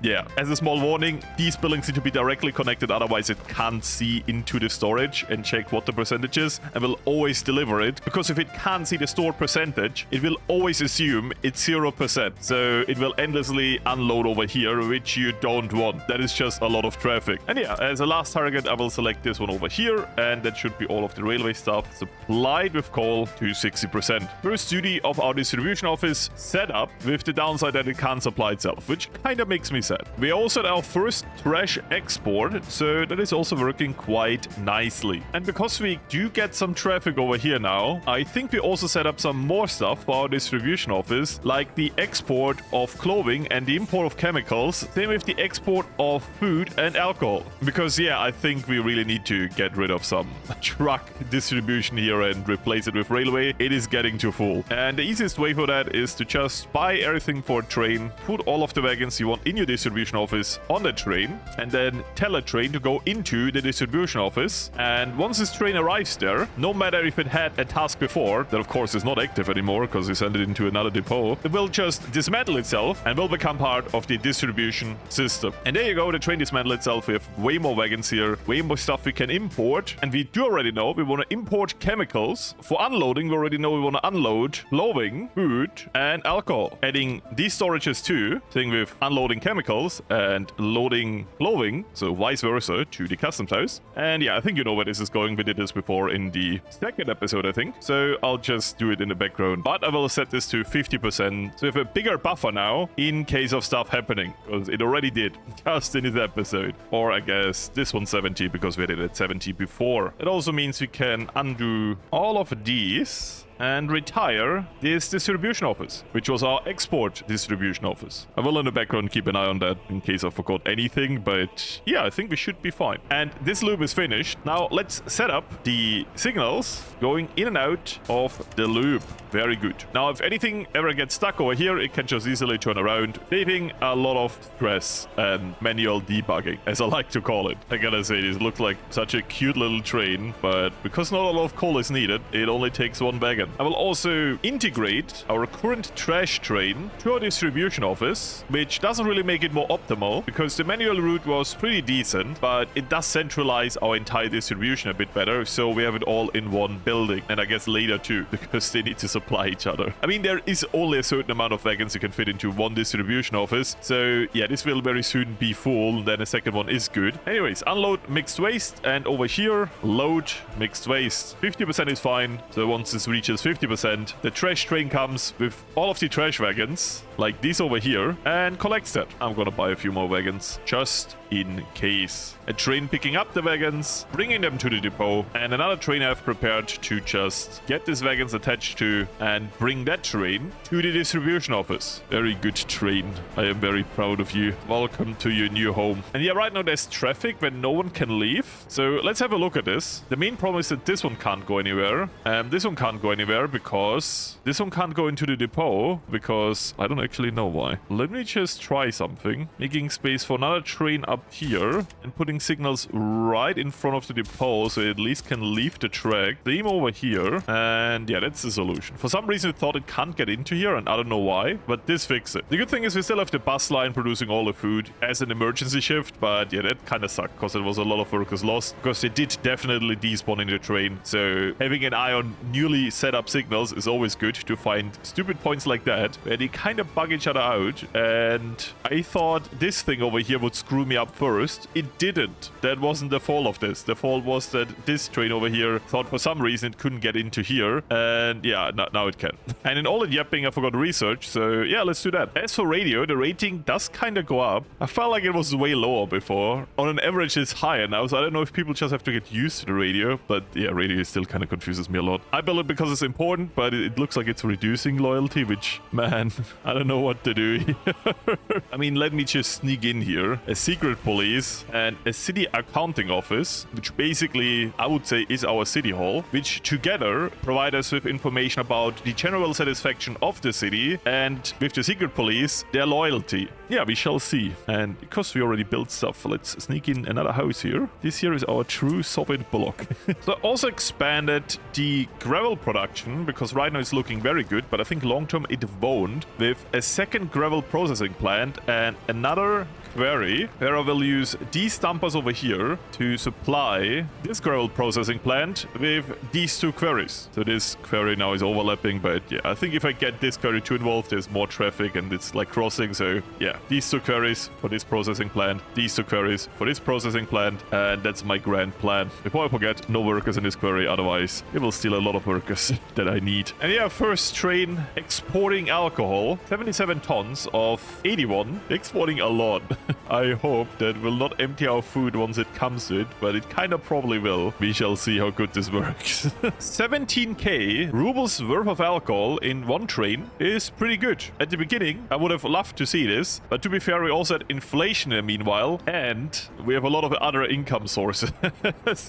yeah, as a small warning, these buildings need to be directly connected, otherwise it can't see into the storage and check what the percentage is, and will always deliver it, because if it can't see the stored percentage, it will always assume it's 0%. So it will endlessly unload over here, which you don't want. That is just a lot of traffic. And yeah, as a last target, I will select this one over here, and that should be all of the railway stuff supplied with coal to 60%. First duty of our distribution office set up, with the downside that it can't supply itself, which kind of makes me sad. We also had our first trash export, so that is also working quite nicely. And because we do get some traffic over here now, I think we also set up some more stuff for our distribution office, like the export of clothing and the import of chemicals, same with the export of food and alcohol. Because yeah, I think we really need to get rid of some truck distribution here and replace it with railway. It is getting too full. And the easiest way for that is to just buy everything for a train, put all of the wagons you want in your distribution office on the train, and then tell a train to go into the distribution office. And once this train arrives there, no matter if it had a task before, that of course is not active anymore because we sent it into another depot, it will just dismantle itself and will become part of the distribution system. And there you go, the train dismantle itself. We have way more wagons here, way more stuff we can import. And we do already know we want to import chemicals. For unloading, we already know we want to unload clothing, food, and alcohol. Adding these storages too, thing with unloading chemicals and loading clothing, so vice versa to the customs house. And yeah, I think you know where this is going. We did this before in the second episode, I think. So I'll just do it in the background. But I will set this to 50%. So we have a bigger buffer now in case of stuff happening, because it already did just in this episode. Or I guess this one's 70 because we did it at 70 before. It also means we can undo all of these and retire this distribution office, which was our export distribution office. I will in the background keep an eye on that in case I forgot anything, but yeah, I think we should be fine. And this loop is finished. Now let's set up the signals going in and out of the loop. Very good. Now if anything ever gets stuck over here, it can just easily turn around, saving a lot of stress and manual debugging, as I like to call it. I gotta say, this looks like such a cute little train, but because not a lot of coal is needed, it only takes one wagon. I will also integrate our current trash train to our distribution office, which doesn't really make it more optimal because the manual route was pretty decent, but it does centralize our entire distribution a bit better, so we have it all in one building, and I guess later too, because they need to supply each other. I mean, there is only a certain amount of wagons you can fit into one distribution office, so yeah, this will very soon be full, then a second one is good. Anyways, unload mixed waste, and over here, load mixed waste. 50% is fine, so once this reaches is 50%. The trash train comes with all of the trash wagons, like these over here, and collects that. I'm gonna buy a few more wagons, just in case. A train picking up the wagons, bringing them to the depot, and another train I've prepared to just get these wagons attached to and bring that train to the distribution office. Very good train. I am very proud of you. Welcome to your new home. And yeah, right now there's traffic when no one can leave. So let's have a look at this. The main problem is that this one can't go anywhere. And this one can't go anywhere because this one can't go into the depot because I don't actually know why. Let me just try something. Making space for another train up here and putting signals right in front of the depot so it at least can leave the track. Same over here. And yeah, that's the solution. For some reason it thought it can't get into here and I don't know why, but this fixes it. The good thing is we still have the bus line producing all the food as an emergency shift, but yeah, that kind of sucked because there was a lot of workers lost because they did definitely despawn in the train. So having an eye on newly set up signals is always good to find stupid points like that where they kind of bug each other out. And I thought this thing over here would screw me up first. It didn't. That wasn't the fault of this. The fault was that this train over here thought for some reason it couldn't get into here. And yeah, now it can. And in all the yapping, I forgot research. So yeah, let's do that. As for radio, the rating does kind of go up. I felt like it was way lower before. On an average, it's higher now. So I don't know if people just have to get used to the radio. But yeah, radio still kind of confuses me a lot. I build it because it's important, but it looks like it's reducing loyalty, which, man, I don't know what to do here. I mean, let me just sneak in here. A secret police and a city accounting office, which basically, I would say, is our city hall, which together provide us with information about the general satisfaction of the city and with the secret police, their loyalty. Yeah, we shall see. And because we already built stuff, let's sneak in another house here. This here is our true Soviet block. So I also expanded the gravel production because right now it's looking very good, but I think long term it won't, with a second gravel processing plant and another quarry where I will use these dumpers over here to supply this gravel processing plant with these two quarries. So this quarry now is overlapping, but yeah, I think if I get this quarry too involved, there's more traffic and it's like crossing. So yeah, these two quarries for this processing plant, these two quarries for this processing plant, and that's my grand plan. Before I forget, no workers in this quarry, otherwise it will steal a lot of workers that I need. And yeah, first train exporting alcohol, 77 tons of 81, exporting a lot. I hope that will not empty our food once it comes to it, but it kind of probably will. We shall see how good this works. 17k rubles worth of alcohol in one train is pretty good. At the beginning, I would have loved to see this, but to be fair, we also had inflation in the meanwhile, and we have a lot of other income sources.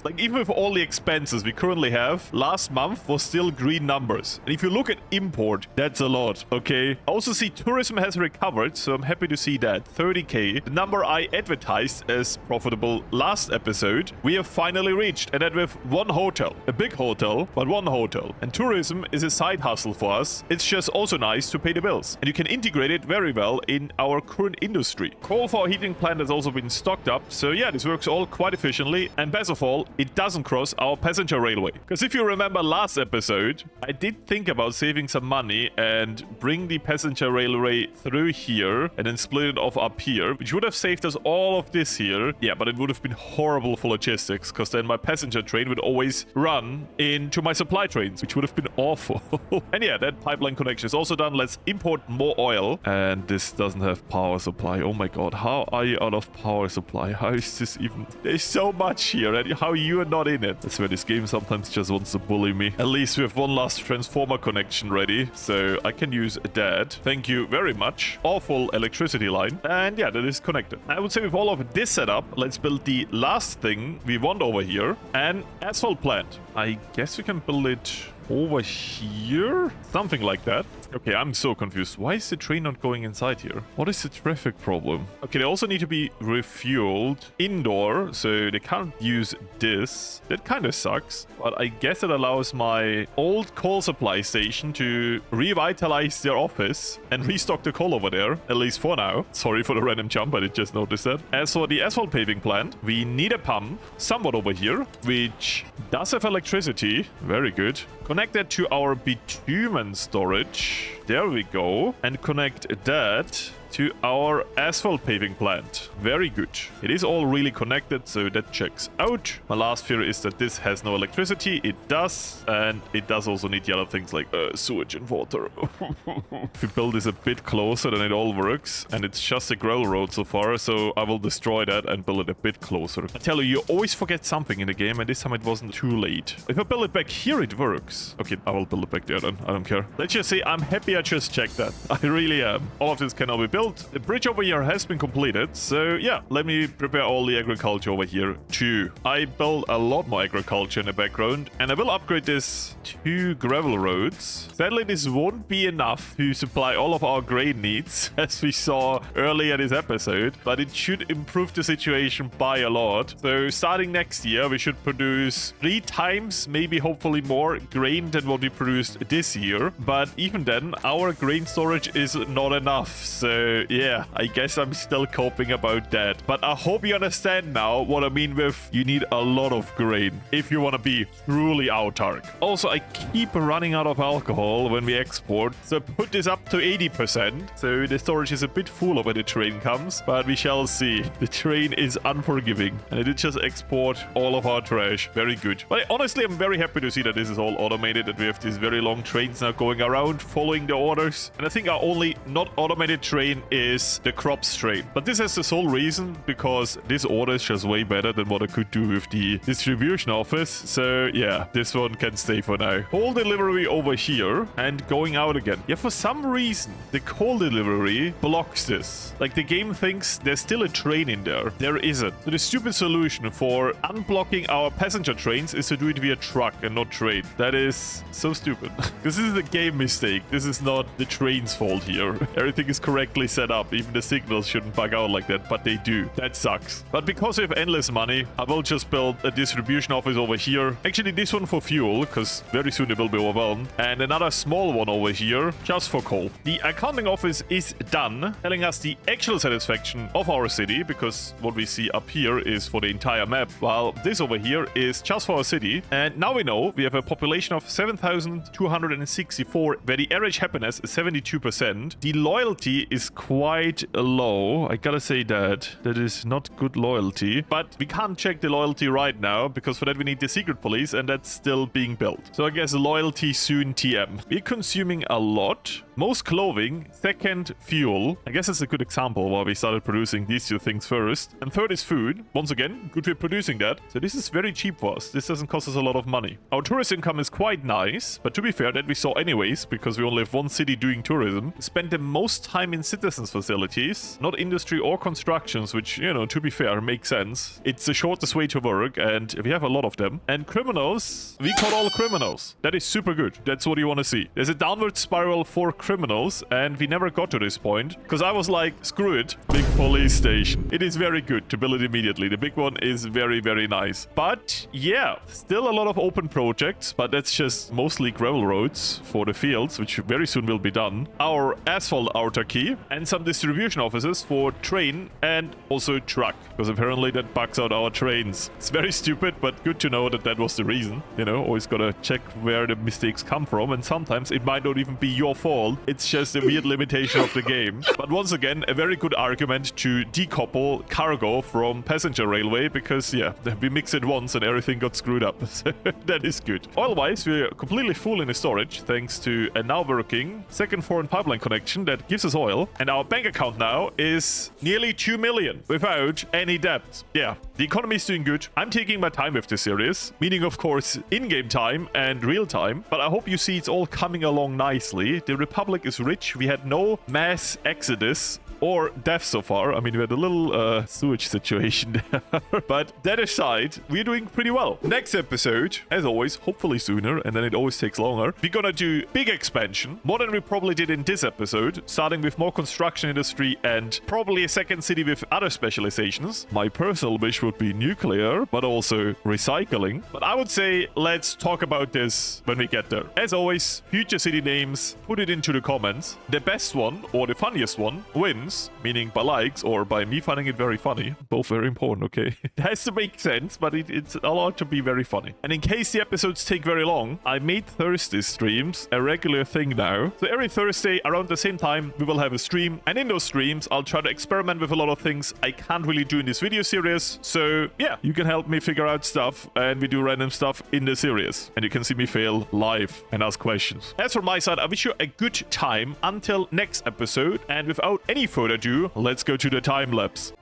Like even with all the expenses we currently have, last month was still green numbers. And if you look at import, that's a lot, okay? I also see tourism has recovered, so I'm happy to see that. 30k. The number I advertised as profitable last episode, we have finally reached, and that with one hotel. A big hotel, but one hotel. And tourism is a side hustle for us. It's just also nice to pay the bills. And you can integrate it very well in our current industry. Coal for our heating plant has also been stocked up, so yeah, this works all quite efficiently. And best of all, it doesn't cross our passenger railway. Because if you remember last episode, I did think about saving some money and bring the passenger railway through here and then split it off up here, which would have saved us all of this here. Yeah, but it would have been horrible for logistics because then my passenger train would always run into my supply trains, which would have been awful. And yeah, that pipeline connection is also done. Let's import more oil. And this doesn't have power supply. Oh my god, how are you out of power supply? How is this even? There's so much here and how you are not in it. That's where this game sometimes just wants to bully me. At least we have one last transformer connection ready, so I can use that. Thank you very much. Awful electricity line. And yeah, that is connected. I would say with all of this setup, let's build the last thing we want over here, an asphalt plant. I guess we can build it over here? Something like that. Okay, I'm so confused. Why is the train not going inside here? What is the traffic problem? Okay, they also need to be refueled indoor, so they can't use this. That kind of sucks, but I guess it allows my old coal supply station to revitalize their office and restock the coal over there, at least for now. Sorry for the random jump, I did just notice that. As for the asphalt paving plant, we need a pump somewhat over here, which does have electricity. Very good. Connect that to our bitumen storage. There we go. And connect that to our asphalt paving plant. Very good. It is all really connected, so that checks out. My last fear is that this has no electricity. It does, and it does also need the other things like sewage and water. If we build this a bit closer, then it all works, and it's just a gravel road so far, so I will destroy that and build it a bit closer. I tell you, you always forget something in the game, and this time it wasn't too late. If I build it back here, it works. Okay, I will build it back there then. I don't care. Let's just say I'm happy I just checked that. I really am. All of this can now be built. The bridge over here has been completed, so yeah, let me prepare all the agriculture over here too. I built a lot more agriculture in the background, and I will upgrade this to gravel roads. Sadly, this won't be enough to supply all of our grain needs, as we saw earlier this episode, but it should improve the situation by a lot. So starting next year, we should produce 3 times, maybe hopefully more grain than what we produced this year. But even then, our grain storage is not enough. So yeah, I guess I'm still coping about that. But I hope you understand now what I mean with you need a lot of grain if you want to be truly autark. Also, I keep running out of alcohol when we export, so put this up to 80%. So the storage is a bit fuller when the train comes, but we shall see. The train is unforgiving, and it did just export all of our trash. Very good. But honestly, I'm very happy to see that this is all automated, that we have these very long trains now going around following the orders. And I think our only not automated train is the crops train. But this has the sole reason because this order is just way better than what I could do with the distribution office. So yeah, this one can stay for now. Coal delivery over here and going out again. Yeah, for some reason, the coal delivery blocks this. Like the game thinks there's still a train in there. There isn't. So the stupid solution for unblocking our passenger trains is to do it via truck and not train. That is so stupid. This is a game mistake. This is not the train's fault here. Everything is correctly set up. Even the signals shouldn't bug out like that, but they do. That sucks. But because we have endless money, I will just build a distribution office over here. Actually, this one for fuel, because very soon it will be overwhelmed. And another small one over here, just for coal. The accounting office is done, telling us the actual satisfaction of our city, because what we see up here is for the entire map, while this over here is just for our city. And now we know we have a population of 7,264, where the average happiness is 72%. The loyalty is quite low. I gotta say that. That is not good loyalty. But we can't check the loyalty right now, because for that we need the secret police, and that's still being built. So I guess loyalty soon TM. We're consuming a lot. Most clothing, second fuel. I guess that's a good example why we started producing these two things first. And third is food. Once again, good we're producing that. So this is very cheap for us. This doesn't cost us a lot of money. Our tourist income is quite nice, but to be fair, that we saw anyways, because we only have one city doing tourism. Spend the most time in citizens facilities, not industry or constructions, which, you know, to be fair, makes sense. It's the shortest way to work, and we have a lot of them. And criminals, we caught all criminals. That is super good. That's what you want to see. There's a downward spiral for criminals, and we never got to this point, because I was like, screw it, big police station. It is very good to build it immediately. The big one is very, very nice. But yeah, still a lot of open projects, but that's just mostly gravel roads for the fields, which very soon will be done. Our asphalt autarky, and some distribution offices for train and also truck, because apparently that bugs out our trains. It's very stupid, but good to know that that was the reason. You know, always gotta check where the mistakes come from, and sometimes it might not even be your fault. It's just a weird limitation of the game. But once again, a very good argument to decouple cargo from passenger railway, because yeah, we mixed it once and everything got screwed up. So that is good. Oil-wise, we're completely full in the storage, thanks to a now working second foreign pipeline connection that gives us oil. And our bank account now is nearly 2 million without any debt. Yeah, the economy is doing good. I'm taking my time with this series, meaning of course in-game time and real time, but I hope you see it's all coming along nicely. The Republic is rich. We had no mass exodus or death so far. I mean, we had a little sewage situation there. But that aside, we're doing pretty well. Next episode, as always, hopefully sooner, and then it always takes longer, we're gonna do big expansion, more than we probably did in this episode, starting with more construction industry and probably a second city with other specializations. My personal wish would be nuclear, but also recycling. But I would say let's talk about this when we get there. As always, future city names, put it into the comments. The best one, or the funniest one, wins. comments, meaning by likes or by me finding it very funny. Both very important, okay? It has to make sense, but it's allowed to be very funny. And in case the episodes take very long, I made Thursday streams a regular thing now. So every Thursday around the same time, we will have a stream. And in those streams, I'll try to experiment with a lot of things I can't really do in this video series. So yeah, you can help me figure out stuff and we do random stuff in the series. And you can see me fail live and ask questions. As for my side, I wish you a good time until next episode. And without any further ado, let's go to the time lapse.